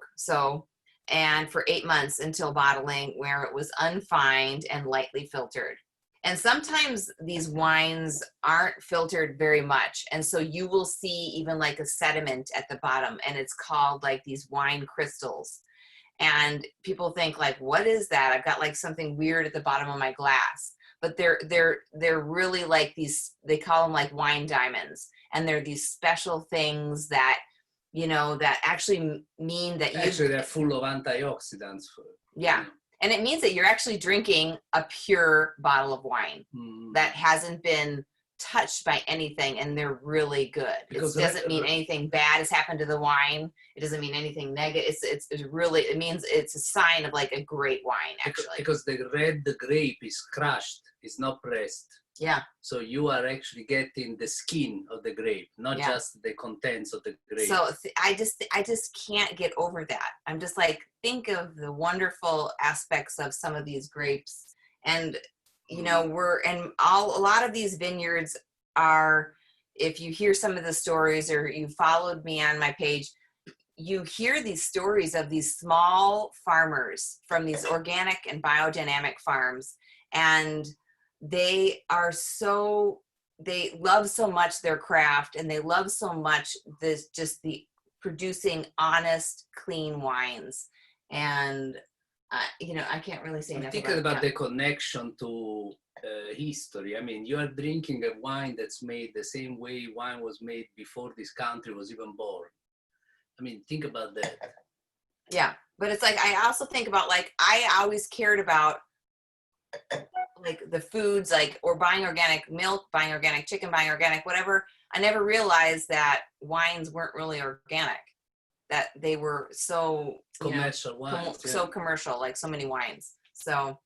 And for 8 months until bottling, where it was unfined and lightly filtered. And sometimes these wines aren't filtered very much. And so you will see even like a sediment at the bottom, and it's called like these wine crystals. And people think like, what is that? I've got like something weird at the bottom of my glass. But they're really like these, they call them like wine diamonds. And they're these special things that that actually mean that they're full of antioxidants. And it means that you're actually drinking a pure bottle of wine that hasn't been touched by anything, and they're really good. Because it doesn't mean anything bad has happened to the wine. It doesn't mean anything negative. It means it's a sign of like a great wine, actually. Because the red grape is crushed, it's not pressed. Yeah. So you are actually getting the skin of the grape, not just the contents of the grape. So I just can't get over that. I'm just like, think of the wonderful aspects of some of these grapes. And, a lot of these vineyards are, if you hear some of the stories or you followed me on my page, you hear these stories of these small farmers from these organic and biodynamic farms. And they love so much their craft, and they love so much the producing honest, clean wines. And you know, I can't really say I'm enough thinking about that. the connection to history. I mean, you are drinking a wine that's made the same way wine was made before this country was even born. I mean, think about that. Yeah, but it's like, I also think about, like, I always cared about, like, the foods, like, or buying organic milk, buying organic chicken, buying organic whatever. I never realized that wines weren't really organic, that they were so, you know, Commercial wines. so commercial, like so many wines. So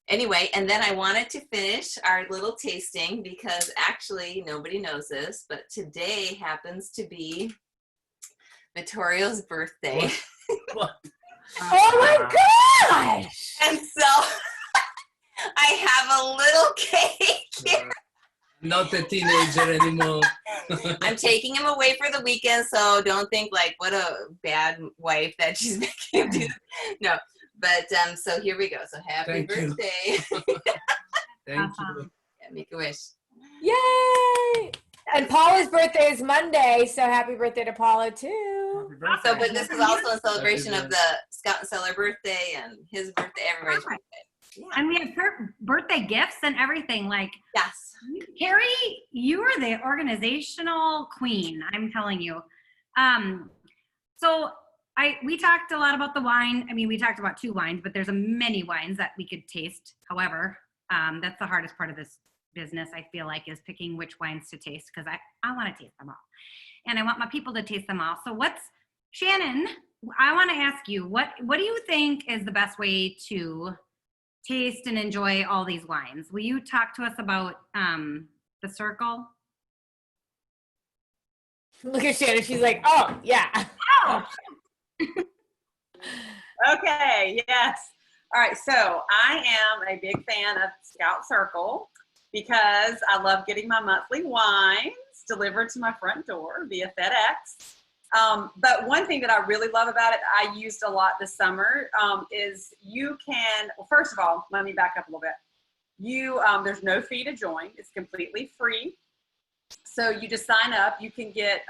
anyway, and then I wanted to finish our little tasting because actually nobody knows this, but today happens to be Vittorio's birthday. What? Oh my gosh! And so I have a little cake here. Not a teenager anymore. I'm taking him away for the weekend, so don't think like what a bad wife that she's making him do. No, but so here we go. So happy Thank you. birthday. Thank you. Yeah, make a wish. Yay! And Paula's birthday is Monday, so happy birthday to Paula too. So, but this is also a celebration of the Scout and Cellar birthday and his birthday, everybody's birthday. Yeah. And we have birthday gifts and everything. Like, Yes. Carrie, you are the organizational queen, I'm telling you. So we talked a lot about the wine. I mean, we talked about 2 wines, but there's many wines that we could taste. However, that's the hardest part of this business, I feel like, is picking which wines to taste, because I want to taste them all. And I want my people to taste them all. So Shannon, I want to ask you, what do you think is the best way to taste and enjoy all these wines? Will you talk to us about the circle? Look at Shannon. She's like, oh, yeah. Oh, Okay, yes. All right, so I am a big fan of Scout Circle because I love getting my monthly wines delivered to my front door via FedEx. But one thing that I really love about it, I used a lot this summer, is you can, well, first of all, let me back up a little bit. There's no fee to join. It's completely free. So you just sign up. You can get,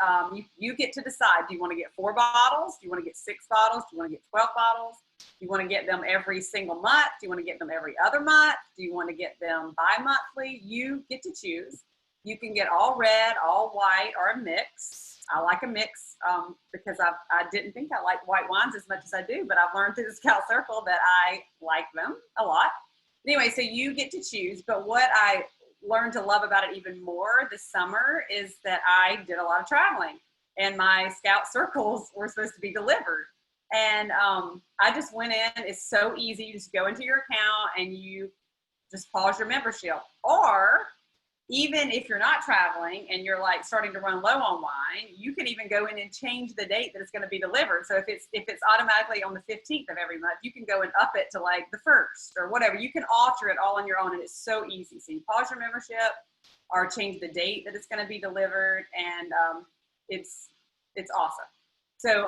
you get to decide, do you want to get 4 bottles? Do you want to get 6 bottles? Do you want to get 12 bottles? Do you want to get them every single month? Do you want to get them every other month? Do you want to get them bi-monthly? You get to choose. You can get all red, all white, or a mix. I like a mix because I didn't think I liked white wines as much as I do, but I've learned through the Scout Circle that I like them a lot. Anyway, so you get to choose, but what I learned to love about it even more this summer is that I did a lot of traveling, and my Scout Circles were supposed to be delivered. And I just went in. It's so easy. You just go into your account and you just pause your membership. Or even if you're not traveling and you're like starting to run low on wine, you can even go in and change the date that it's going to be delivered. So if it's automatically on the 15th of every month, you can go and up it to like the 1st or whatever. You can alter it all on your own, and it's so easy. So you pause your membership or change the date that it's going to be delivered, and it's awesome. So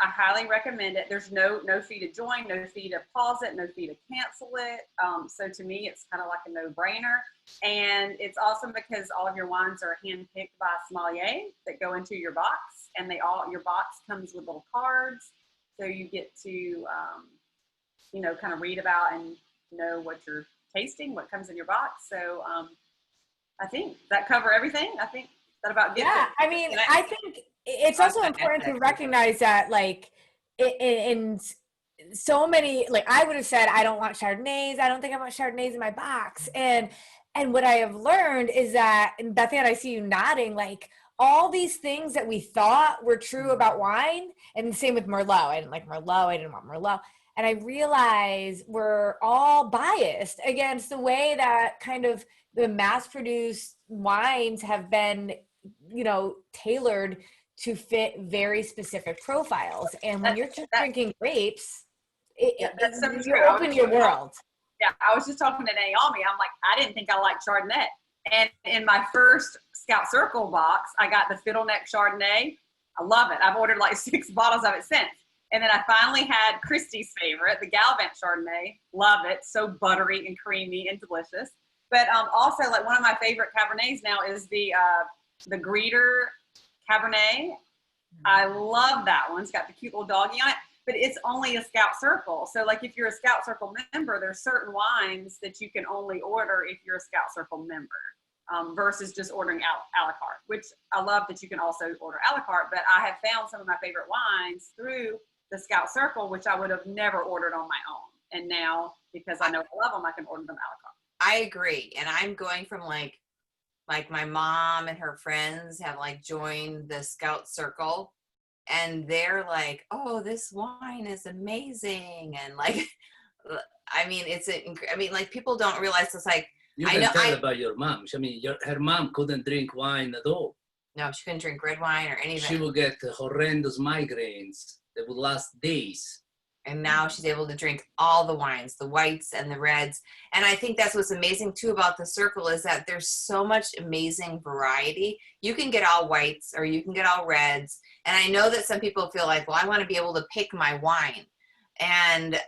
I highly recommend it. There's no fee to join, no fee to pause it, no fee to cancel it. So to me, it's kind of like a no-brainer. And it's awesome because all of your wines are hand-picked by a sommelier that go into your box, and your box comes with little cards. So you get to, kind of read about and know what you're tasting, what comes in your box. So I think that cover everything. I think that about gets Yeah, it. I mean, I think it's also important to recognize that, like, in so many, like, I would have said, I don't want Chardonnays. I don't think I want Chardonnays in my box. And what I have learned is that, and Bethany, I see you nodding, like, all these things that we thought were true about wine, and the same with Merlot. I didn't like Merlot. I didn't want Merlot. And I realized we're all biased against the way that kind of the mass-produced wines have been, tailored to fit very specific profiles. And when you're just drinking grapes, you open your world. Yeah, I was just talking to Naomi. I'm like, I didn't think I liked Chardonnay. And in my first Scout Circle box, I got the Fiddleneck Chardonnay. I love it. I've ordered like 6 bottles of it since. And then I finally had Christy's favorite, the Galvant Chardonnay. Love it. So buttery and creamy and delicious. But also, like, one of my favorite Cabernets now is the Greeter Cabernet. I love that one. It's got the cute little doggy on it. but it's only a Scout Circle. So like if you're a Scout Circle member, there's certain wines that you can only order if you're a Scout Circle member. Versus just ordering a la carte, which I love that you can also order a la carte, but I have found some of my favorite wines through the Scout Circle, which I would have never ordered on my own. And now, because I know I love them, I can order them a la carte. I agree. And I'm going from like my mom and her friends have like joined the Scout Circle, and they're like, oh, this wine is amazing. And like, I mean, like people don't realize it's like, You can tell about your mom. I mean, her mom couldn't drink wine at all. no, she couldn't drink red wine or anything. She would get horrendous migraines that would last days. And now she's able to drink all the wines, the whites and the reds. And I think that's what's amazing too about the Circle is that there's so much amazing variety. You can get all whites or you can get all reds. And I know that some people feel like, well, I want to be able to pick my wine. And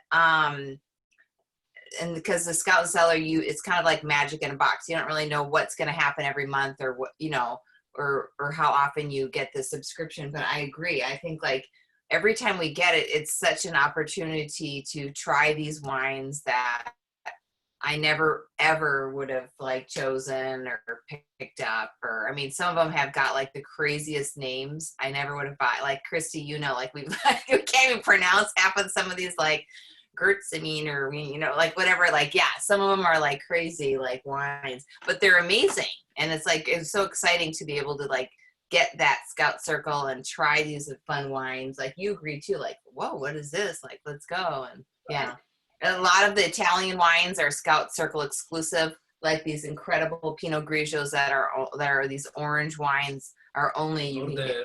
because the Scout Cellar, it's kind of like magic in a box. You don't really know what's going to happen every month or what, you know, or how often you get the subscription. But I agree. I think like every time we get it, it's such an opportunity to try these wines that I never ever would have like chosen or picked up. Or I mean, some of them have got like the craziest names. I never would have bought. Like Christy, you know, like we can't even pronounce half of some of these like Gertzamine or, you know, like whatever, like, yeah, some of them are like crazy, like wines, but they're amazing. And it's like, it's so exciting to be able to like get that Scout Circle and try these fun wines. Like you agree too, like, whoa, what is this? Like, let's go. And yeah, and a lot of the Italian wines are Scout Circle exclusive, like these incredible Pinot Grigios that are these orange wines are only you the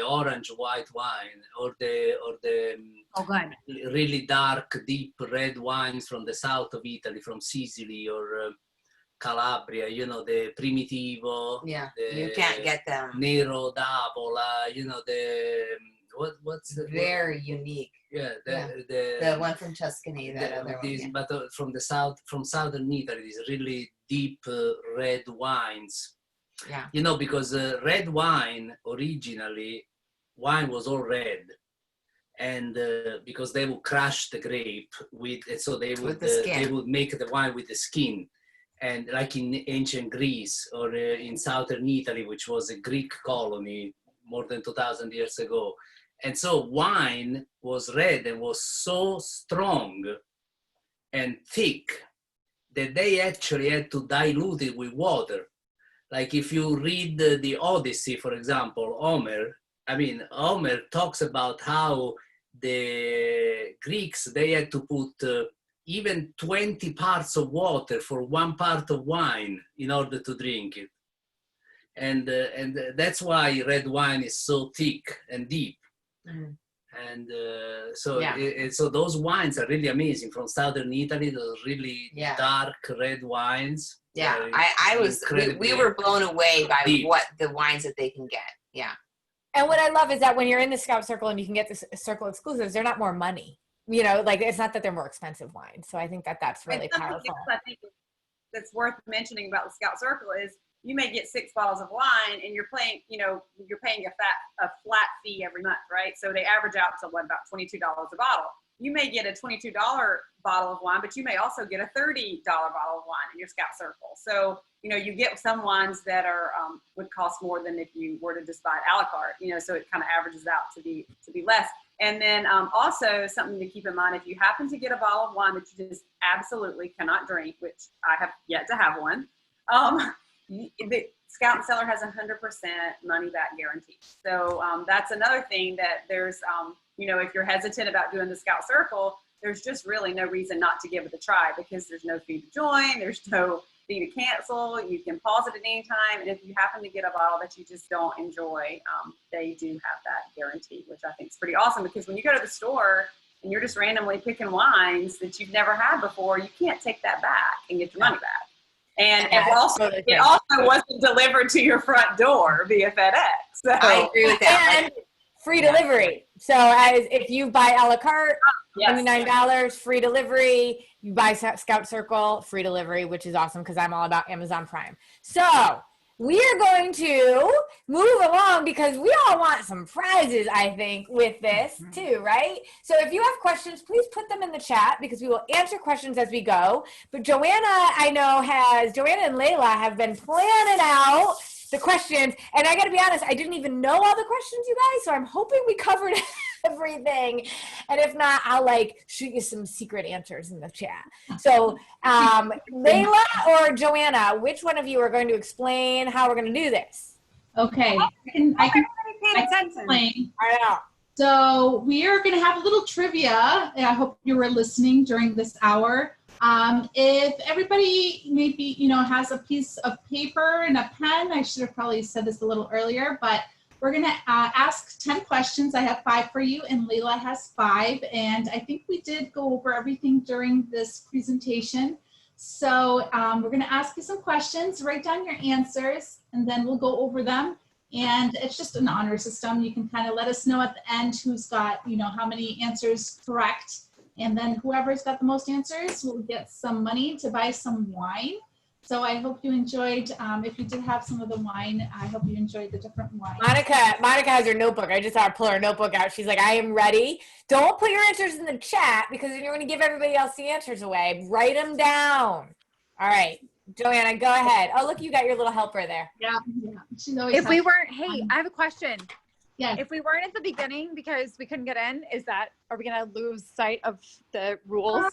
orange white wine or the Oh, good. really dark deep red wines from the south of Italy, from Sicily or Calabria, you know, the Primitivo. Yeah, you can't get them. Nero d'Avola, you know, the what's the very unique. Yeah, the one from Tuscany, that other one. Yeah. But from southern Italy, these really deep red wines. Yeah. You know, because red wine originally, wine was all red, and because they would crush the grape so they would make the wine with the skin, and like in ancient Greece or in southern Italy, which was a Greek colony more than 2,000 years ago, and so wine was red and was so strong and thick that they actually had to dilute it with water. Like if you read the Odyssey, for example, Homer talks about how the Greeks, they had to put even 20 parts of water for 1 part of wine in order to drink it. And that's why red wine is so thick and deep. Mm. And so those wines are really amazing from southern Italy, those really dark red wines. Yeah, we were blown away by what the wines that they can get. Yeah. And what I love is that when you're in the Scout Circle and you can get the Circle exclusives, they're not more money. You know, like it's not that they're more expensive wines. So I think that's really powerful. I think that's worth mentioning about the Scout Circle is you may get 6 bottles of wine and you're paying a flat fee every month, right? So they average out to about $22 a bottle. You may get a $22 bottle of wine, but you may also get a $30 bottle of wine in your Scout Circle. So, you know, you get some wines that are would cost more than if you were to just buy it a la carte, you know, so it kind of averages out to be less. And then also something to keep in mind, if you happen to get a bottle of wine that you just absolutely cannot drink, which I have yet to have one, the Scout and Cellar has 100% money back guarantee. So that's another thing that there's, you know, if you're hesitant about doing the Scout Circle, there's just really no reason not to give it a try because there's no fee to join, there's no fee to cancel, you can pause it at any time, and if you happen to get a bottle that you just don't enjoy, they do have that guarantee, which I think is pretty awesome because when you go to the store and you're just randomly picking wines that you've never had before, you can't take that back and get your money back. And it also wasn't delivered to your front door via FedEx. So I agree with that. And free delivery. So as if you buy a la carte, $29, free delivery. You buy Scout Circle, free delivery, which is awesome because I'm all about Amazon Prime. So we are going to move along because we all want some prizes, I think, with this too, right? So if you have questions, please put them in the chat because we will answer questions as we go. But Joanna, I know, Joanna and Layla have been planning out the questions. And I got to be honest, I didn't even know all the questions, you guys. So I'm hoping we covered everything. And if not, I'll shoot you some secret answers in the chat. So Layla or Joanna, which one of you are going to explain how we're going to do this? Okay, I can explain. I know. So we are going to have a little trivia. I hope you were listening during this hour. If everybody maybe, has a piece of paper and a pen, I should have probably said this a little earlier, but we're going to ask 10 questions. I have 5 for you and Layla has 5. And I think we did go over everything during this presentation. So we're going to ask you some questions, write down your answers, and then we'll go over them. And it's just an honor system. You can kind of let us know at the end who's got, how many answers correct. And then whoever's got the most answers will get some money to buy some wine. So I hope you enjoyed, if you did have some of the wine, I hope you enjoyed the different wines. Monica has her notebook. I just saw her pull her notebook out. She's like, I am ready. Don't put your answers in the chat because then you're going to give everybody else the answers away. Write them down. All right. Joanna, go ahead. Oh, look, you got your little helper there. Yeah. She's always If we weren't, hey, I have a question. Yeah. If we weren't at the beginning because we couldn't get in, are we going to lose sight of the rules?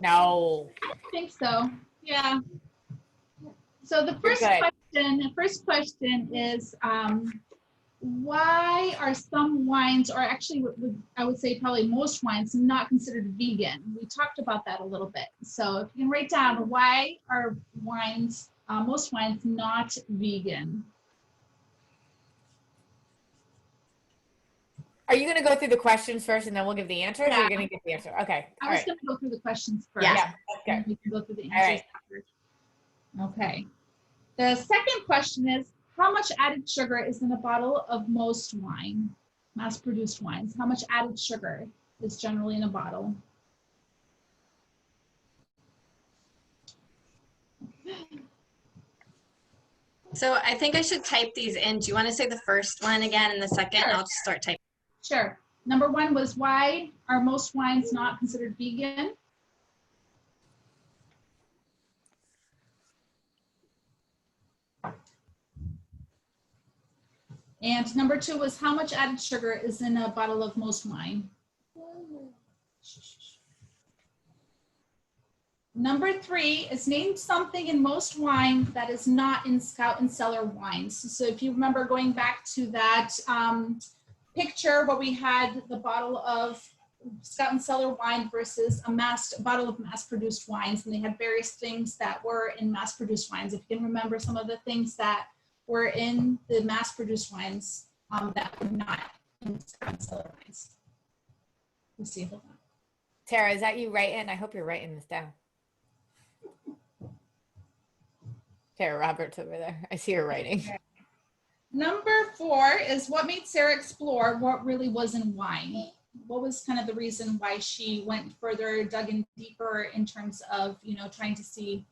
No. I think so. Yeah. So the first question is, why are some wines, or actually I would say probably most wines, not considered vegan? We talked about that a little bit. So if you can write down, why are wines, most wines, not vegan? Are you going to go through the questions first and then we'll give the answers? Yeah. Or you're going to give the answer? Okay. I was going to go through the questions first. Yeah. Okay. We can go through the answers after. Okay. The second question is, how much added sugar is in a bottle of most wine, mass-produced wines? How much added sugar is generally in a bottle? So I think I should type these in. Do you want to say the first one again and the second? Sure. I'll just start typing. Sure. Number 1 was, why are most wines not considered vegan? And number 2 was, how much added sugar is in a bottle of most wine? Number 3 is, name something in most wine that is not in Scout and Cellar wines. So if you remember going back to that picture where we had the bottle of Scout and Cellar wine versus a bottle of mass-produced wines, and they had various things that were in mass-produced wines. If you can remember some of the things that were in the mass-produced wines that were not in Scout and Cellar wines. Let's see, hold on. Tara, is that you writing? I hope you're writing this down. Tara Roberts over there. I see her writing. Okay. Number 4 is, what made Sarah explore what really was in wine? What was kind of the reason why she went further, dug in deeper in terms of, trying to see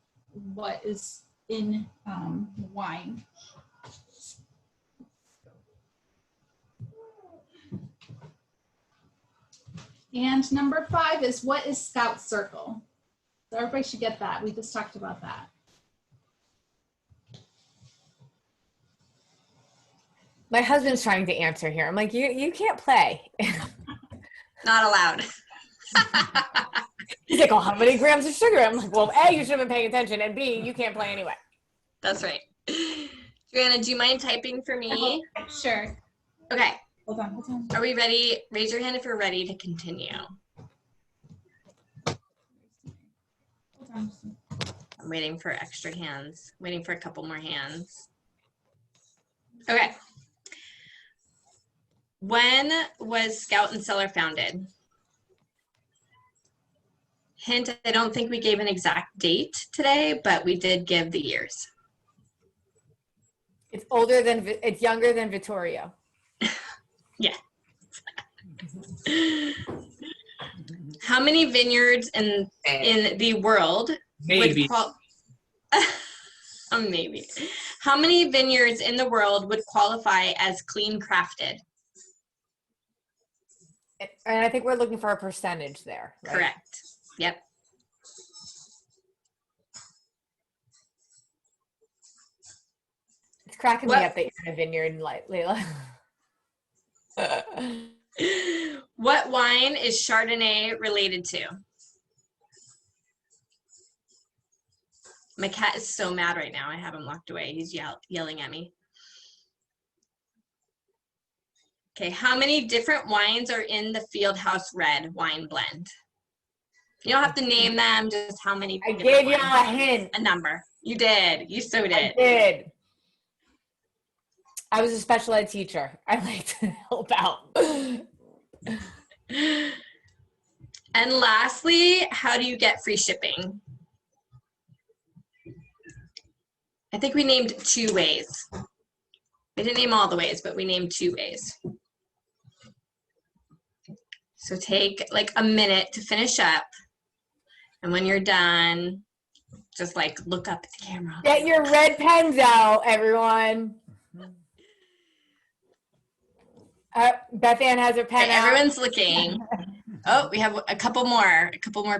what is in wine? And number 5 is, what is Scout Circle? So everybody should get that. We just talked about that. My husband's trying to answer here. I'm like, you can't play. Not allowed. He's like, oh, how many grams of sugar? I'm like, well, A, you should have been paying attention, and B, you can't play anyway. That's right. Joanna, do you mind typing for me? Sure. Okay. Hold on. Are we ready? Raise your hand if you're ready to continue. Hold on. I'm waiting for extra hands. Waiting for a couple more hands. Okay. When was Scout and Cellar founded? Hint, I don't think we gave an exact date today, but we did give the years. It's younger than Vittorio. Yeah. How many vineyards in the world? Maybe. Maybe. How many vineyards in the world would qualify as clean crafted? And I think we're looking for a percentage there. Right? Correct. Yep. It's cracking What- me up that you're in a vineyard, Layla. What wine is Chardonnay related to? My cat is so mad right now. I have him locked away. He's yelling at me. Okay, how many different wines are in the Fieldhouse Red wine blend? You don't have to name them, just how many. I different gave you wines. a hint. A number. You did. You so I did. did. I was a special ed teacher. I like to help out. And lastly, how do you get free shipping? I think we named 2 ways. We didn't name all the ways, but we named 2 ways. So take like a minute to finish up. And when you're done, just like look up at the camera. Get your red pens out, everyone. Beth Ann has her pen Okay, out. everyone's looking. Oh, we have a couple more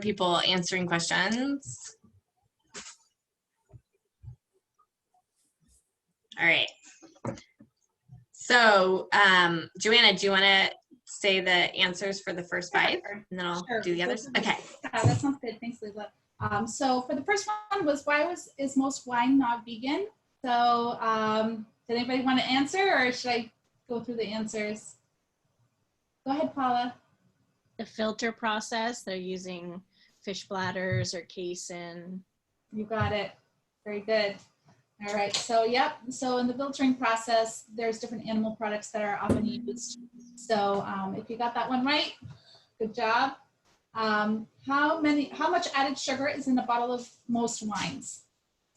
people answering questions. All right. So, Joanna, do you want to say the answers for the first 5? And then I'll Sure. do the others? Okay. That sounds good. Thanks, Lisa. So for the first one was is most wine not vegan? So did anybody want to answer, or should I go through the answers? Go ahead, Paula. The filter process, they're using fish bladders or casein. You got it. Very good. All right. So, yep. So in the filtering process, there's different animal products that are often used. So if you got that one right, good job. How much added sugar is in a bottle of most wines?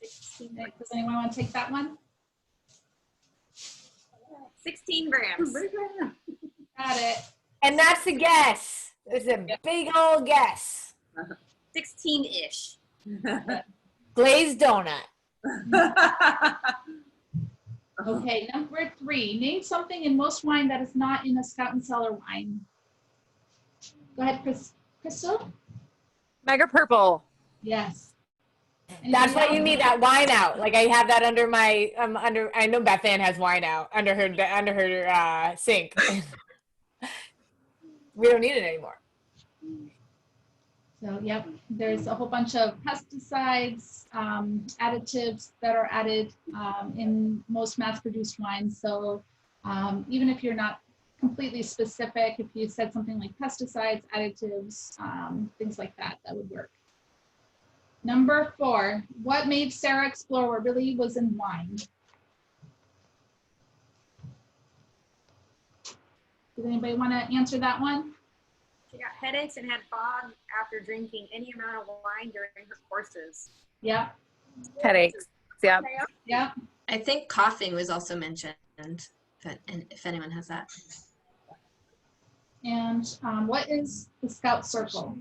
Does anyone want to take that one? 16 grams. Got it. And that's a guess. It's a big old guess. 16-ish. Glazed donut. Okay, number 3. Name something in most wine that is not in a Scout and Cellar wine. Go ahead, Crystal. Mega purple. Yes. That's why you need that wine out. Like I have that under my I know Beth Ann has wine out under her sink. We don't need it anymore. So, yep, there's a whole bunch of pesticides, additives that are added in most mass-produced wines. So even if you're not completely specific, if you said something like pesticides, additives, things like that, that would work. Number 4, what made Sarah explore what really was in wine? Does anybody want to answer that one? She got headaches and had fog after drinking any amount of wine during her courses. Yep, Headaches. Yep. yep. I think coughing was also mentioned, if anyone has that. And what is the Scout Circle?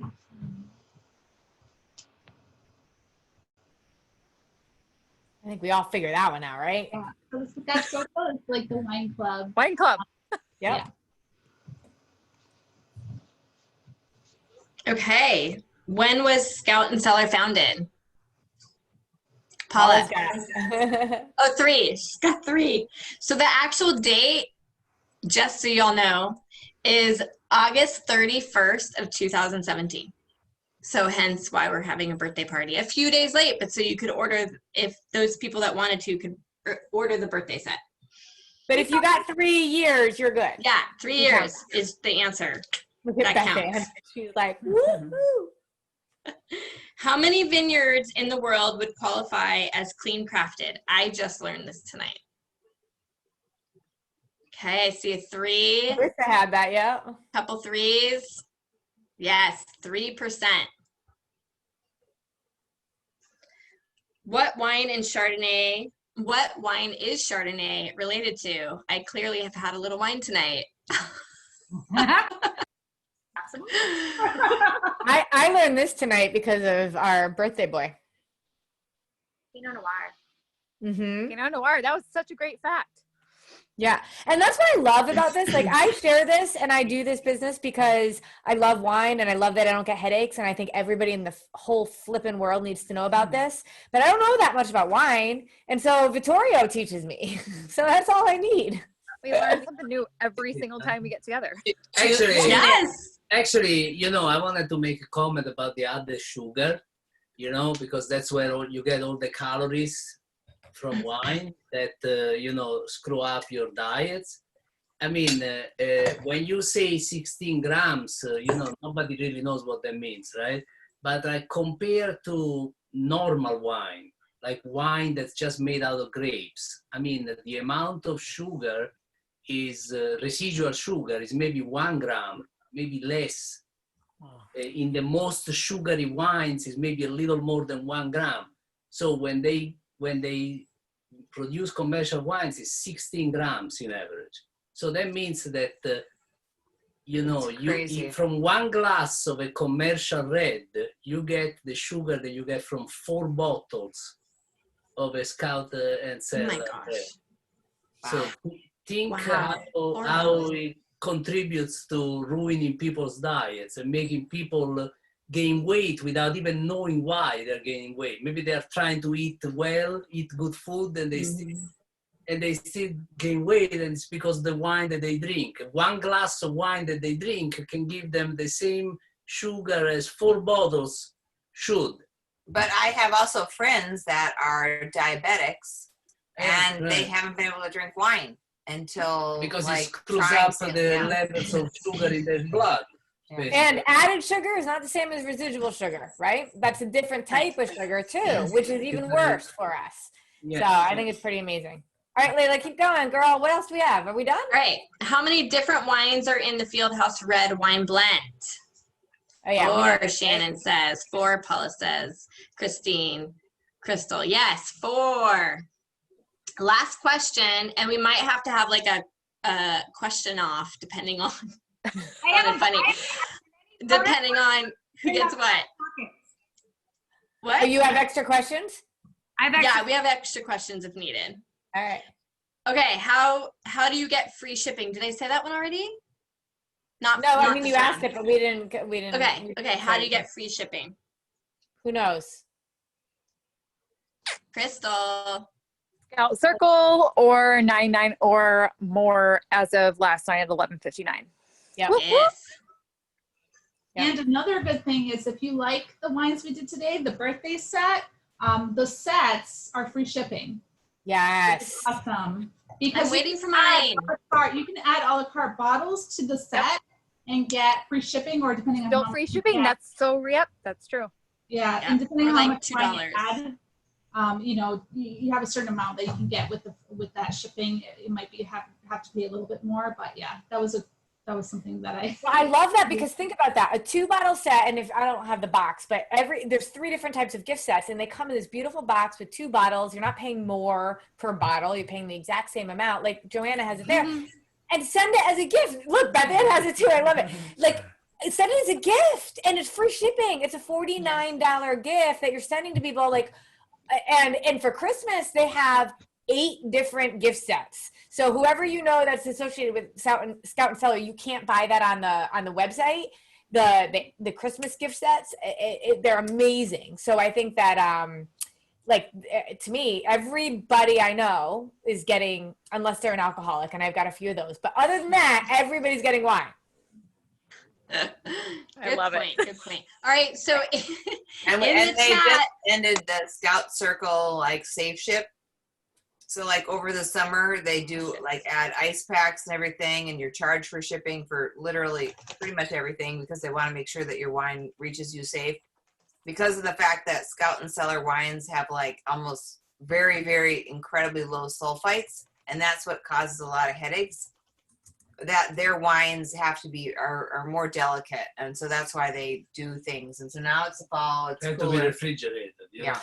I think we all figured that one out, right? Yeah. So the Scout Circle is like the wine club. Wine club. Yep. Okay. When was Scout and Cellar founded? Paula. Oh, 3. She's got 3. So the actual date, just so y'all know, is August 31st of 2017. So hence why we're having a birthday party. A few days late, but so you could order, if those people that wanted to could order the birthday set. But if you got 3 years, you're good. Yeah, 3 years is the answer. Look at That Beth counts. Ann. She's like, woo-hoo. How many vineyards in the world would qualify as clean crafted? I just learned this tonight. Okay, I see a 3. I wish I had that, yeah. Couple 3s. Yes, 3%. What wine is Chardonnay related to? I clearly have had a little wine tonight. I learned this tonight because of our birthday boy. Pinot Noir. Mm-hmm. Pinot Noir. That was such a great fact. Yeah. And that's what I love about this. Like, I share this and I do this business because I love wine and I love that I don't get headaches. And I think everybody in the whole flipping world needs to know about this. But I don't know that much about wine. And so Vittorio teaches me. So that's all I need. We learn something new every single time we get together. Actually, Yes. actually, I wanted to make a comment about the added sugar, because that's where you get all the calories from wine that, screw up your diets. I mean, when you say 16 grams, nobody really knows what that means, right? But compared to normal wine, like wine that's just made out of grapes, I mean, the amount of sugar is residual sugar is maybe 1 gram, maybe less. In the most sugary wines is maybe a little more than 1 gram. So when they produce commercial wines, it's 16 grams in average. So that means that you from 1 glass of a commercial red, you get the sugar that you get from 4 bottles of a Scout and Cellar. Oh my gosh. So think Wow. how it contributes to ruining people's diets and making people gain weight without even knowing why they're gaining weight. Maybe they're trying to eat well, eat good food, and they still gain weight, and it's because the wine that they drink. 1 glass of wine that they drink can give them the same sugar as 4 bottles should. But I have also friends that are diabetics, and they haven't been able to drink wine until because like, it screws up the levels of sugar in their blood. Yeah. And added sugar is not the same as residual sugar, right? That's a different type of sugar too, which is even worse for us. Yes. So I think it's pretty amazing. All right, Layla, keep going, girl. What else do we have? Are we done? All right. How many different wines are in the Fieldhouse red wine blend? Oh yeah. 4, Shannon says. 4, Paula says. Christine, Crystal, yes, 4. Last question, and we might have to have like a question off depending on depending on who gets what. What? Oh, you have extra questions? Yeah, we have extra questions if needed. All right. Okay, how do you get free shipping? Did I say that one already? No, I mean you asked it, but we didn't. Okay. How do you get free shipping? Who knows? Crystal. Scout Circle or 99 or more as of last night at 11:59. Yeah. Yes. And another good thing is if you like the wines we did today, the birthday set, the sets are free shipping. Yes. Awesome. Because I'm waiting for mine. You can add a la carte bottles to the set and get free shipping, or depending on Still how free much shipping. That's so that's true. Yeah, Yeah, and depending or on how like much wine $2. you add, you have a certain amount that you can get with that shipping. It might be have to pay a little bit more, but yeah, that was something that I love that, because think about that, a 2-bottle set, and if I don't have the box, but there's 3 different types of gift sets, and they come in this beautiful box with 2 bottles. You're not paying more per bottle, you're paying the exact same amount, like Joanna has it there. And send it as a gift. Look, Beth Ann has it too. I love it. Like, send it as a gift, and it's free shipping. It's a $49 gift that you're sending to people. Like, and for Christmas they have 8 different gift sets. So whoever that's associated with Scout and Cellar, you can't buy that on the website. The Christmas gift sets, they're amazing. So I think that to me, everybody I know is getting, unless they're an alcoholic, and I've got a few of those. But other than that, everybody's getting wine. I love it. Good point. All right, so and they just ended the Scout Circle safe ship. So over the summer they do add ice packs and everything, and you're charged for shipping for literally pretty much everything, because they want to make sure that your wine reaches you safe. Because of the fact that Scout and Cellar wines have almost very, very incredibly low sulfites, and that's what causes a lot of headaches, that their wines have to be are more delicate, and so that's why they do things. And so now it's the fall, it's They have cooler. to be refrigerated. Yeah.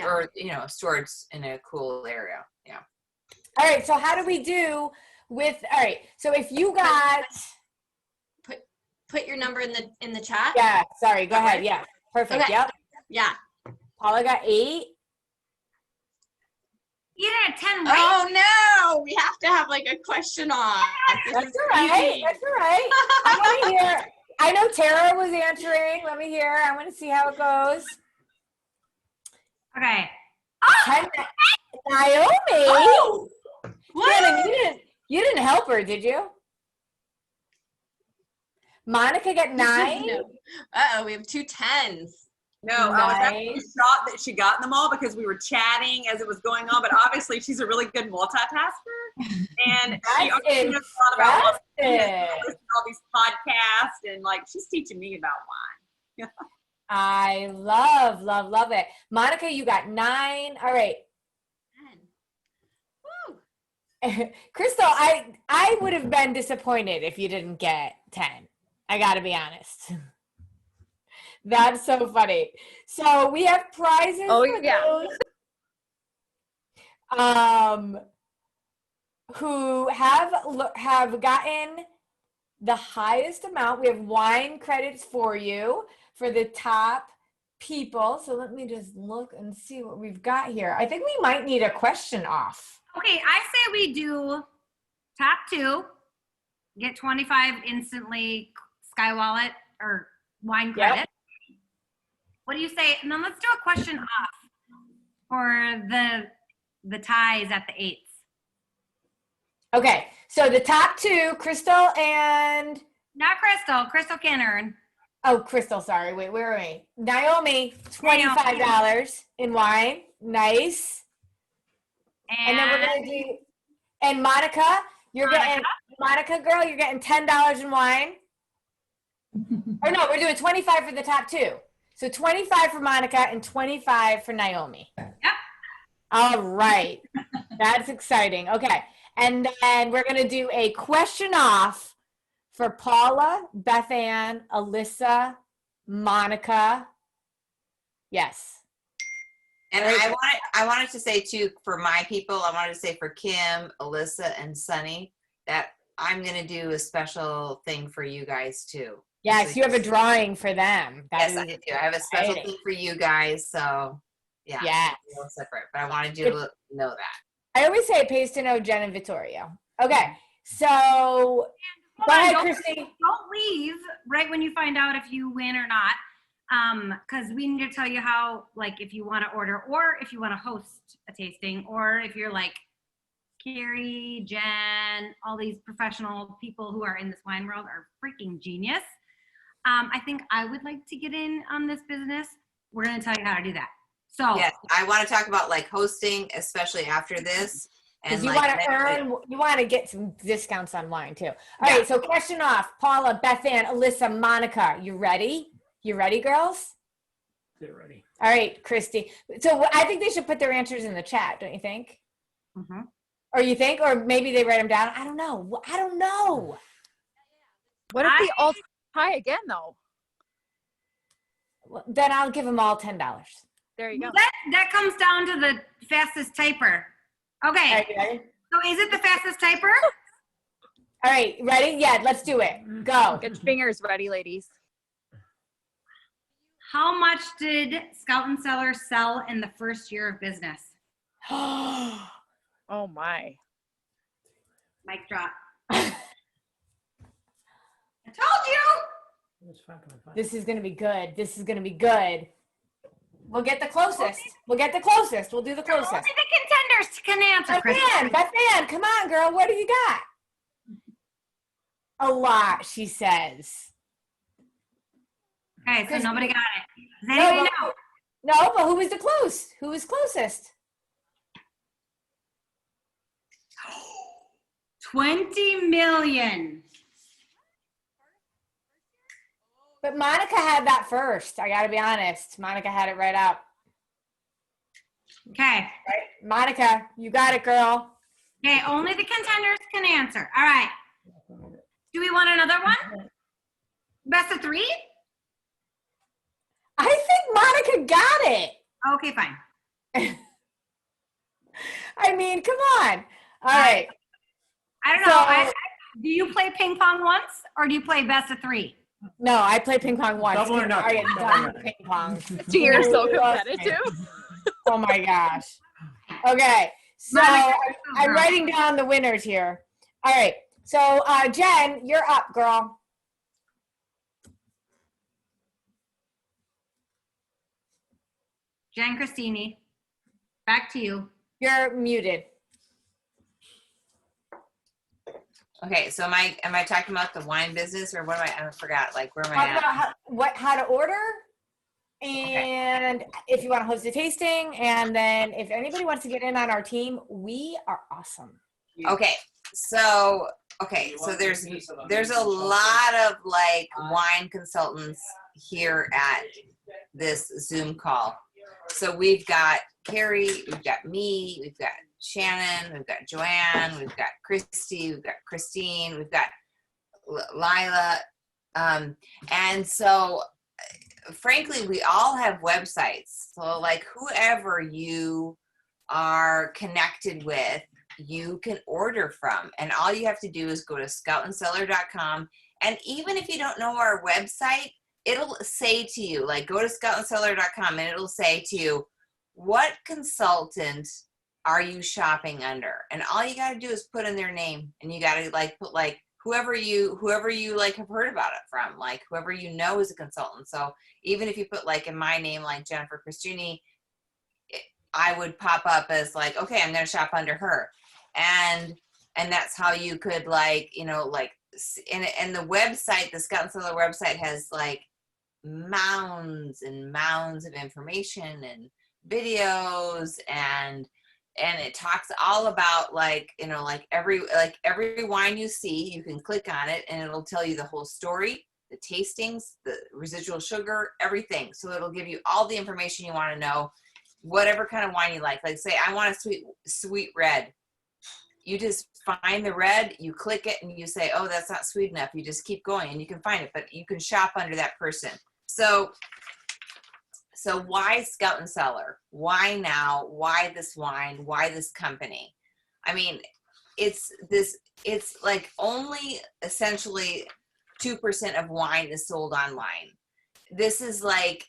Or stored in a cool area. Yeah. All right, so how do we do with so if you got put your number in the chat. Yeah, sorry, go ahead. Yeah. Perfect. Okay. Yep. Yeah. Paula got 8. You did a 10 right? Oh no, we have to have like a question off. That's all right. That's all right. I want to hear. I know Tara was answering. Let me hear. I want to see how it goes. Okay. Naomi. Oh, Shannon, you didn't help her, did you? Monica got 9. No. Uh-oh, we have 2 10s. No, I was actually Nice. shocked that she got them all because we were chatting as it was going on. But obviously, she's a really good multitasker, and she That's already knows a lot about wine. impressive. She listens to all these podcasts, and like she's teaching me about wine. I love it. Monica, you got 9. All right. 10. Woo. Crystal, I would have been disappointed if you didn't get 10. I got to be honest. That's so funny. So we have prizes Oh, for yeah. those who have gotten the highest amount. We have wine credits for you for the top people. So let me just look and see what we've got here. I think we might need a question off. Okay, I say we do top 2, get 25 instantly Sky Wallet or wine Yep. credit. What do you say? And then let's do a question off for the ties at the 8s. Okay, so the top 2, Crystal and Not Crystal. Crystal can earn. Crystal, sorry. Wait, where are we? Naomi, $25 in wine. Nice. And then we're gonna do, and Monica, Monica girl, you're getting $10 in wine. Or no, we're doing 25 for the top 2. So 25 for Monica and 25 for Naomi. Yep. All right. That's exciting. Okay. And then we're going to do a question off for Paula, Beth Ann, Alyssa, Monica. Yes. And I wanted to say too, for my people, I wanted to say for Kim, Alyssa, and Sunny, that I'm going to do a special thing for you guys too. Yes, you have a drawing for them. Yes, I do. I have a special thing for you guys. So yeah, yes. a little separate, but I wanted you to know that. I always say it pays to know Jen and Vittorio. Okay, so go ahead, Christy. Don't leave right when you find out if you win or not, because we need to tell you how, like, if you want to order or if you want to host a tasting, or if you're like Carrie, Jen, all these professional people who are in this wine world are freaking genius. I think I would like to get in on this business. We're going to tell you how to do that. So yes, I want to talk about like hosting, especially after this. And you like, you want to get some discounts on wine too. All right, so question off. Paula, Beth Ann, Alyssa, Monica, you ready? You ready, girls? They're ready. All right, Christy. So I think they should put their answers in the chat, don't you think? Mm-hmm. Or you think, or maybe they write them down. I don't know. What if they all tie again, though? Well, then I'll give them all $10. There you go. That comes down to the fastest typer. Okay. Are you ready? So is it the fastest typer? All right, ready? Yeah, let's do it. Go. Get your fingers ready, ladies. How much did Scout and Cellar sell in the first year of business? Oh my. Mic drop. I told you. This is going to be good. This is going to be good. We'll get the closest. We'll do the closest. Only the contenders can answer. Beth Ann, come on, girl. What do you got? A lot, she says. Okay, so nobody got it. Does anybody know? No, but who was the close? Who was closest? 20 million. But Monica had that first. I got to be honest. Monica had it right up. Okay. Right? Monica, you got it, girl. Okay, only the contenders can answer. All right. Do we want another one? Best of 3? I think Monica got it. Okay, fine. I mean, come on. All right. I don't know. Do you play ping pong once, or do you play best of 3? No, I play ping pong once. Double or nothing. I am done with ping pong. You're so competitive. Oh my gosh. Okay, So I'm writing down the winners here. All right. So Jen, you're up, girl. Jen Christini, back to you. You're muted. Okay, so am I talking about the wine business, or what am I forgot, like where am I Talk at? about how to order, and if you want to host a tasting, and then if anybody wants to get in on our team, we are awesome. Okay, so there's a lot of like wine consultants here at this Zoom call. So we've got Carrie, we've got me, we've got Shannon, we've got Joanne, we've got Christy, we've got Christine, we've got Lila, and so frankly, we all have websites. So like whoever you are connected with, you can order from, and all you have to do is go to scoutandcellar.com. And even if you don't know our website, it'll say to you, like, go to scoutandcellar.com, and it'll say to you, what consultant are you shopping under? And all you got to do is put in their name, and you got to like put like whoever you like have heard about it from, like whoever you know is a consultant. So even if you put like in my name, like Jennifer Christini, I would pop up as like, okay, I'm going to shop under her. And that's how you could like, you know, like, and the website, the Scout and Cellar website has like mounds and mounds of information and videos, and it talks all about like, you know, like every wine you see, you can click on it and it'll tell you the whole story, the tastings, the residual sugar, everything. So it'll give you all the information you want to know, whatever kind of wine you like. Like say, I want a sweet red. You just find the red, you click it, and you say, oh, that's not sweet enough. You just keep going and you can find it, but you can shop under that person. So why Scout and Cellar? Why now? Why this wine? Why this company? I mean, it's like only essentially 2% of wine is sold online. This is like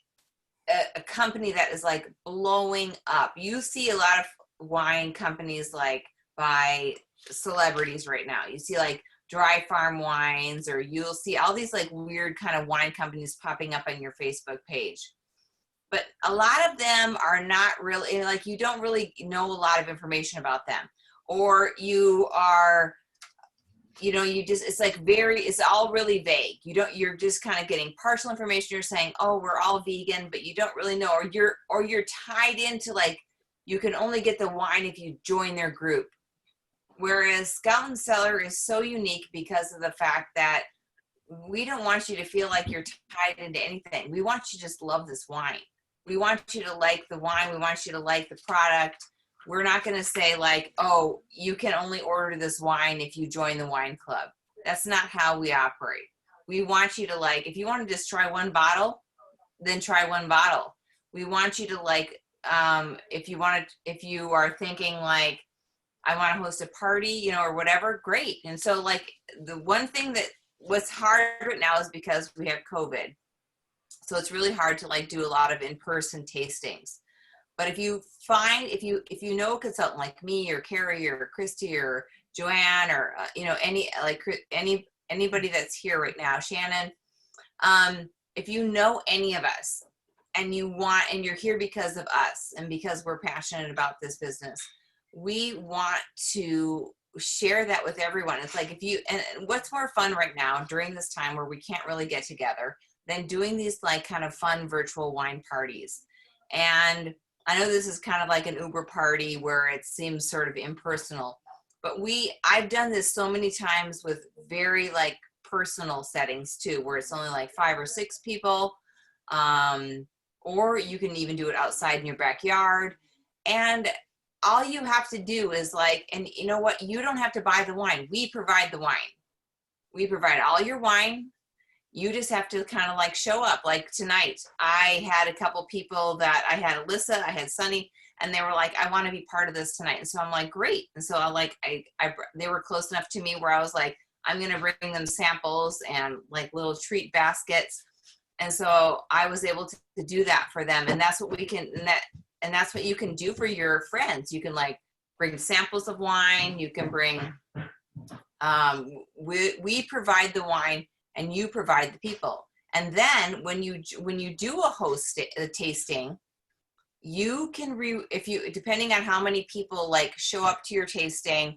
a company that is like blowing up. You see a lot of wine companies like by celebrities right now. You see like Dry Farm Wines, or you'll see all these like weird kind of wine companies popping up on your Facebook page. But a lot of them are not really, like, you don't really know a lot of information about them, or you are, you know, you just, it's like it's all really vague. You're just kind of getting partial information. You're saying, oh, we're all vegan, but you don't really know, or you're tied into like, you can only get the wine if you join their group. Whereas Scout and Cellar is so unique because of the fact that we don't want you to feel like you're tied into anything. We want you to just love this wine. We want you to like the wine. We want you to like the product. We're not going to say like, oh, you can only order this wine if you join the wine club. That's not how we operate. We want you to like, if you want to just try one bottle, then try one bottle. We want you to like, if you are thinking like, I want to host a party, you know, or whatever, great. And so like the one thing that what's hard right now is because we have COVID. So it's really hard to like do a lot of in-person tastings. But if you know a consultant like me or Carrie or Christy or Joanne or you know, anybody that's here right now, Shannon, if you know any of us and you're here because of us and because we're passionate about this business, we want to share that with everyone. It's like and what's more fun right now during this time where we can't really get together than doing these like kind of fun virtual wine parties. And I know this is kind of like an Uber party where it seems sort of impersonal, but I've done this so many times with very like personal settings too, where it's only like 5 or 6 people, or you can even do it outside in your backyard. And all you have to do is like, and you know what? You don't have to buy the wine. We provide the wine. We provide all your wine. You just have to kind of like show up. Like tonight, I had a couple people that I had Alyssa, I had Sunny, and they were like, I want to be part of this tonight. And so I'm like, great. And so they were close enough to me where I was like, I'm going to bring them samples and like little treat baskets. And so I was able to do that for them. And that's what we can, and that's what you can do for your friends. You can like bring samples of wine. You can bring, we provide the wine and you provide the people. And then when you do a tasting, you can depending on how many people like show up to your tasting,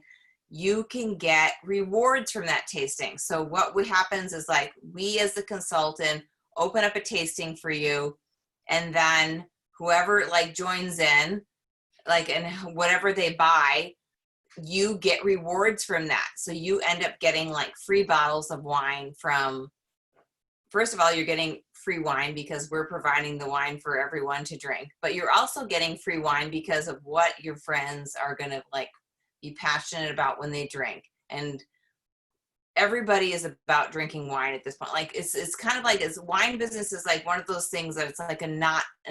you can get rewards from that tasting. So what happens is like we as the consultant open up a tasting for you, and then whoever like joins in, like, and whatever they buy, you get rewards from that. So you end up getting like free bottles of wine from, first of all, you're getting free wine because we're providing the wine for everyone to drink, but you're also getting free wine because of what your friends are going to like be passionate about when they drink. And everybody is about drinking wine at this point. Like it's kind of like, wine business is like one of those things that it's like a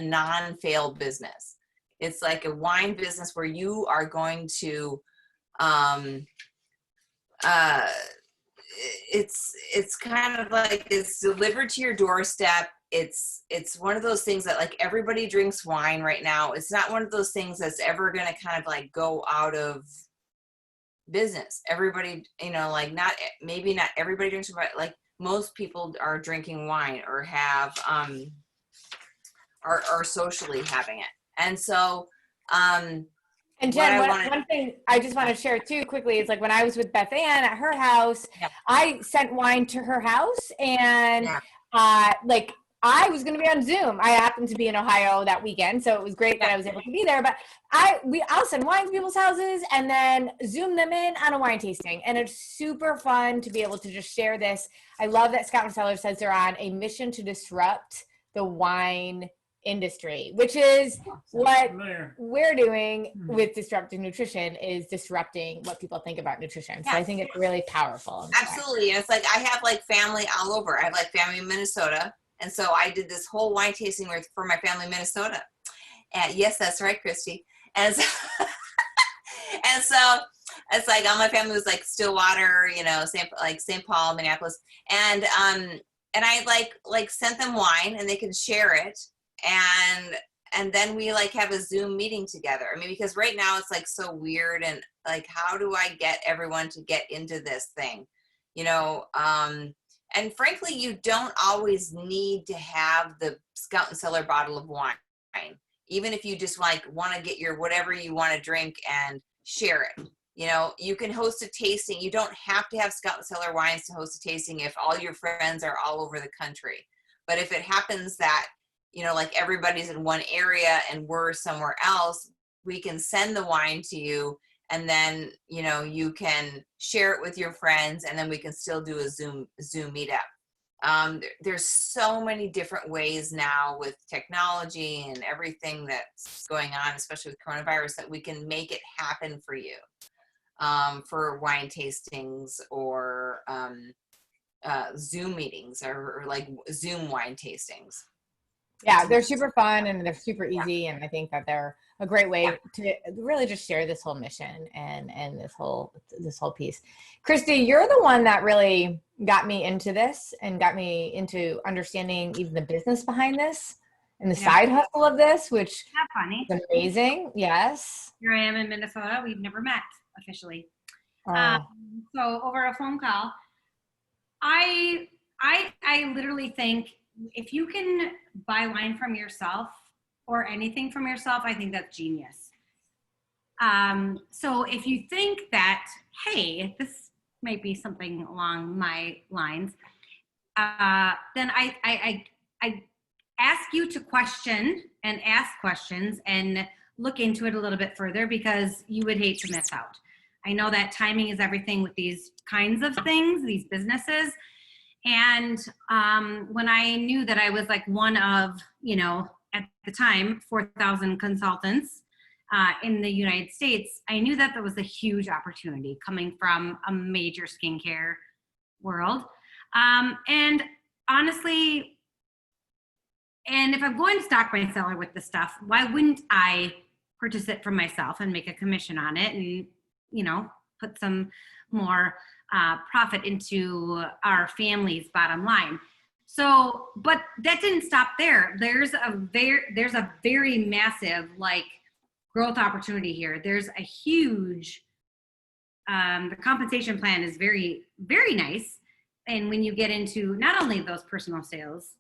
non-fail business. It's like a wine business where you are going to, it's kind of like it's delivered to your doorstep. It's one of those things that like everybody drinks wine right now. It's not one of those things that's ever going to kind of like go out of business. Everybody, you know, like maybe not everybody drinks, but like most people are drinking wine or have are socially having it. And so and Jen, one thing I just want to share too quickly is like when I was with Beth Ann at her house, yeah. I sent wine to her house, and like I was going to be on Zoom. I happened to be in Ohio that weekend, so it was great that I was able to be there. But I'll send wine to people's houses and then Zoom them in on a wine tasting, and it's super fun to be able to just share this. I love that Scout and Cellar says they're on a mission to disrupt the wine industry, which is what we're doing with Disrupting Nutrition, is disrupting what people think about nutrition. So I think it's really powerful. Absolutely. And it's like I have like family all over. I have like family in Minnesota. And so I did this whole wine tasting for my family in Minnesota. And yes, that's right, Christy. And so, and so it's like all my family was like Stillwater, you know, St. Paul, Minneapolis. And I like sent them wine and they could share it. And then we like have a Zoom meeting together. I mean, because right now it's like so weird, and like, how do I get everyone to get into this thing? You know, and frankly, you don't always need to have the Scout and Cellar bottle of wine. Even if you just like want to get your whatever you want to drink and share it. You know, you can host a tasting. You don't have to have Scout and Cellar wines to host a tasting if all your friends are all over the country. But if it happens that, you know, like everybody's in one area and we're somewhere else, we can send the wine to you, and then, you know, you can share it with your friends, and then we can still do a Zoom meetup. There's so many different ways now with technology and everything that's going on, especially with coronavirus, that we can make it happen for you, for wine tastings or Zoom meetings or like Zoom wine tastings. Yeah, they're super fun and they're super easy, and I think that they're a great way to really just share this whole mission and this whole piece. Christy, you're the one that really got me into this and got me into understanding even the business behind this and the side hustle of this, which is amazing. Yes. Here I am in Minnesota. We've never met officially. Oh. So over a phone call, I literally think if you can buy wine from yourself or anything from yourself, I think that's genius. So if you think that, hey, this might be something along my lines, then I ask you to question and ask questions and look into it a little bit further, because you would hate to miss out. I know that timing is everything with these kinds of things, these businesses. And when I knew that I was like one of, you know, at the time, 4,000 consultants in the United States, I knew that there was a huge opportunity coming from a major skincare world. And honestly, and if I'm going to stock my cellar with this stuff, why wouldn't I purchase it for myself and make a commission on it and, you know, put some more profit into our family's bottom line? So, but that didn't stop there. There's a very massive like growth opportunity here. There's a huge, the compensation plan is very, very nice. And when you get into not only those personal sales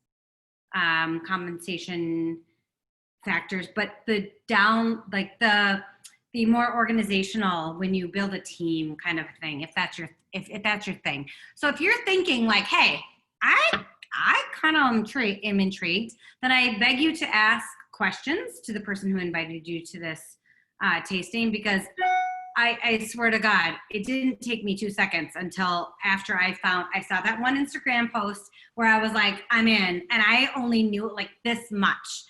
compensation factors, but the more organizational, when you build a team kind of thing, if that's your thing. So if you're thinking like, hey, I kind of am intrigued, then I beg you to ask questions to the person who invited you to this tasting, because I swear to God, it didn't take me 2 seconds until after I saw that one Instagram post where I was like, I'm in, and I only knew like this much.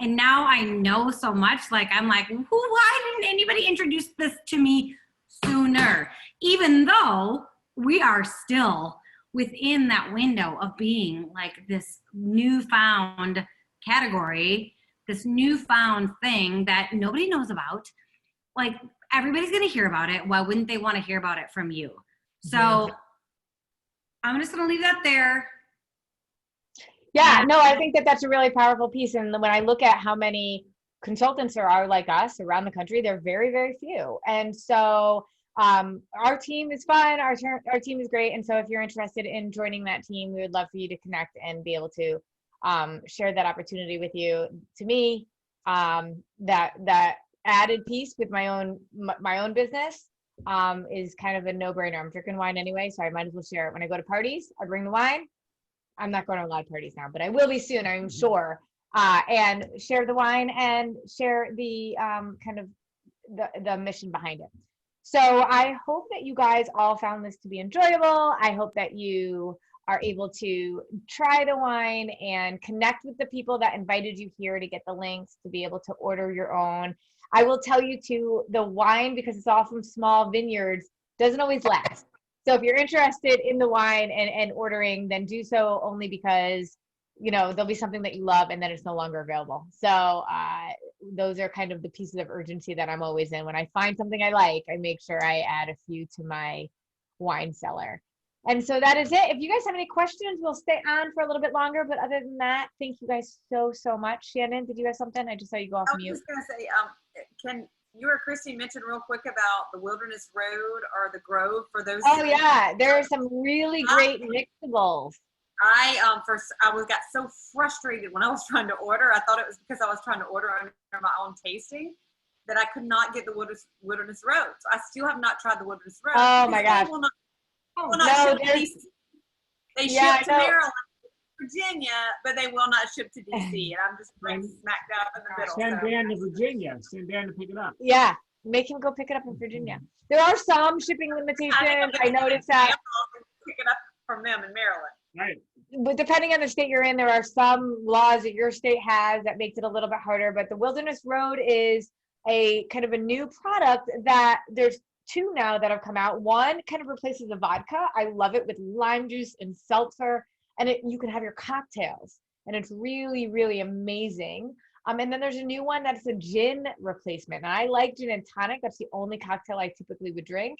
And now I know so much, like I'm like, why didn't anybody introduce this to me sooner? Even though we are still within that window of being like this newfound category, this newfound thing that nobody knows about. Like, everybody's going to hear about it. Why wouldn't they want to hear about it from you? So I'm just going to leave that there. Yeah, no, I think that that's a really powerful piece. And when I look at how many consultants there are like us around the country, they're very, very few. And so our team is fun. Our team is great. And so if you're interested in joining that team, we would love for you to connect and be able to share that opportunity with you. To me, that added piece with my own business is kind of a no-brainer. I'm drinking wine anyway, so I might as well share it. When I go to parties, I bring the wine. I'm not going to a lot of parties now, but I will be soon, I'm sure. And share the wine and share the kind of the mission behind it. So I hope that you guys all found this to be enjoyable. I hope that you are able to try the wine and connect with the people that invited you here to get the links to be able to order your own. I will tell you too, the wine, because it's all from small vineyards, doesn't always last. So if you're interested in the wine and ordering, then do so only because, you know, there'll be something that you love and then it's no longer available. So those are kind of the pieces of urgency that I'm always in. When I find something I like, I make sure I add a few to my wine cellar. And so that is it. If you guys have any questions, we'll stay on for a little bit longer. But other than that, thank you guys so, so much. Shannon, did you have something? I just saw you go off mute. I was just going to say, can you or Christy mention real quick about the Wilderness Road or the Grove for those? Oh yeah, there are some really great mixables. I got so frustrated when I was trying to order. I thought it was because I was trying to order under my own tasting that I could not get the Wilderness Road. So I still have not tried the Wilderness Road. Oh my gosh. They will not ship to DC. They ship to Maryland, Virginia, but they will not ship to DC. And I'm just like smacked up in the middle. Send Dan to Virginia. Send Dan to pick it up. Yeah, make him go pick it up in Virginia. There are some shipping limitations. I noticed that. Pick it up from them in Maryland. Right. But depending on the state you're in, there are some laws that your state has that makes it a little bit harder. But the Wilderness Road is a kind of a new product that there's two now that have come out. One kind of replaces the vodka. I love it with lime juice and seltzer, and you can have your cocktails, and it's really, really amazing. And then there's a new one that's a gin replacement. And I like gin and tonic. That's the only cocktail I typically would drink.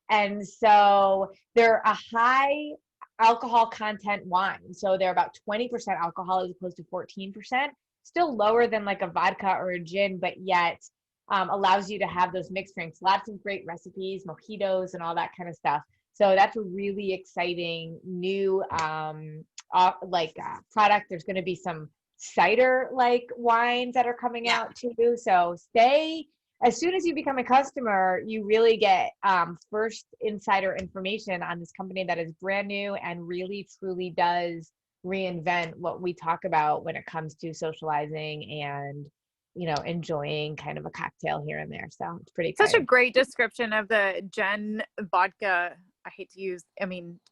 And so they're a high alcohol content wine. So they're about 20% alcohol as opposed to 14%. Still lower than like a vodka or a gin, but yet allows you to have those mixed drinks. Lots of great recipes, mojitos and all that kind of stuff. So that's a really exciting new product. There's going to be some cider like wines that are coming out too. So as soon as you become a customer, you really get first insider information on this company that is brand new and really truly does reinvent what we talk about when it comes to socializing and, you know, enjoying kind of a cocktail here and there. So it's pretty exciting. Such a great description of the Jen vodka. I hate to use,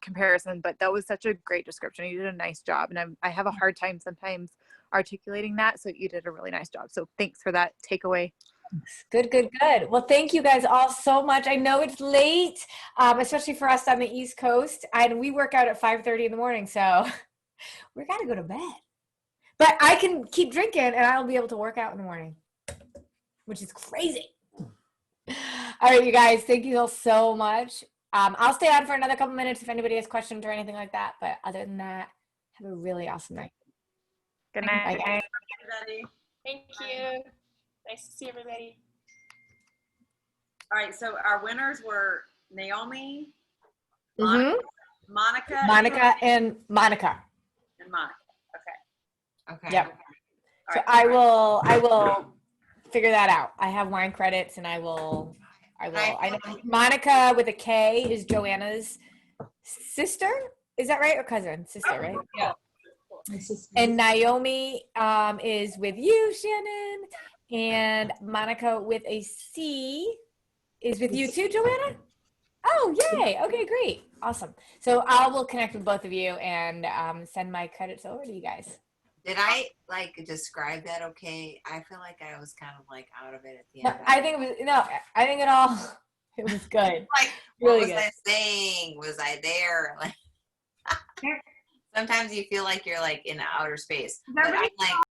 comparison, but that was such a great description. You did a nice job. And I have a hard time sometimes articulating that. So you did a really nice job. So thanks for that takeaway. Good. Well, thank you guys all so much. I know it's late, especially for us on the East Coast, and we work out at 5:30 in the morning, so we got to go to bed. But I can keep drinking, and I'll be able to work out in the morning, which is crazy. All right, you guys, thank you all so much. I'll stay on for another couple minutes if anybody has questions or anything like that. But other than that, have a really awesome night. Good night. Bye, guys. Everybody. Thank you. Nice to see everybody. All right, so our winners were Naomi, Mhm. Monica, Monica and Monica. and Monica. Okay. Okay. Yep. All So right. I will figure that out. I have wine credits, and I know Monica with a K is Joanna's sister. Is that right? Or cousin? Sister, right? Yeah. And Naomi is with you, Shannon. And Monica with a C is with you too, Joanna? Oh, yay. Okay, great. Awesome. So I will connect with both of you and send my credits over to you guys. Did I like describe that okay? I feel like I was kind of like out of it at the No, end. I think it was good. Like, what Really was good. I saying? Was I there? Like, sometimes you feel like you're like in outer space. But I'm like,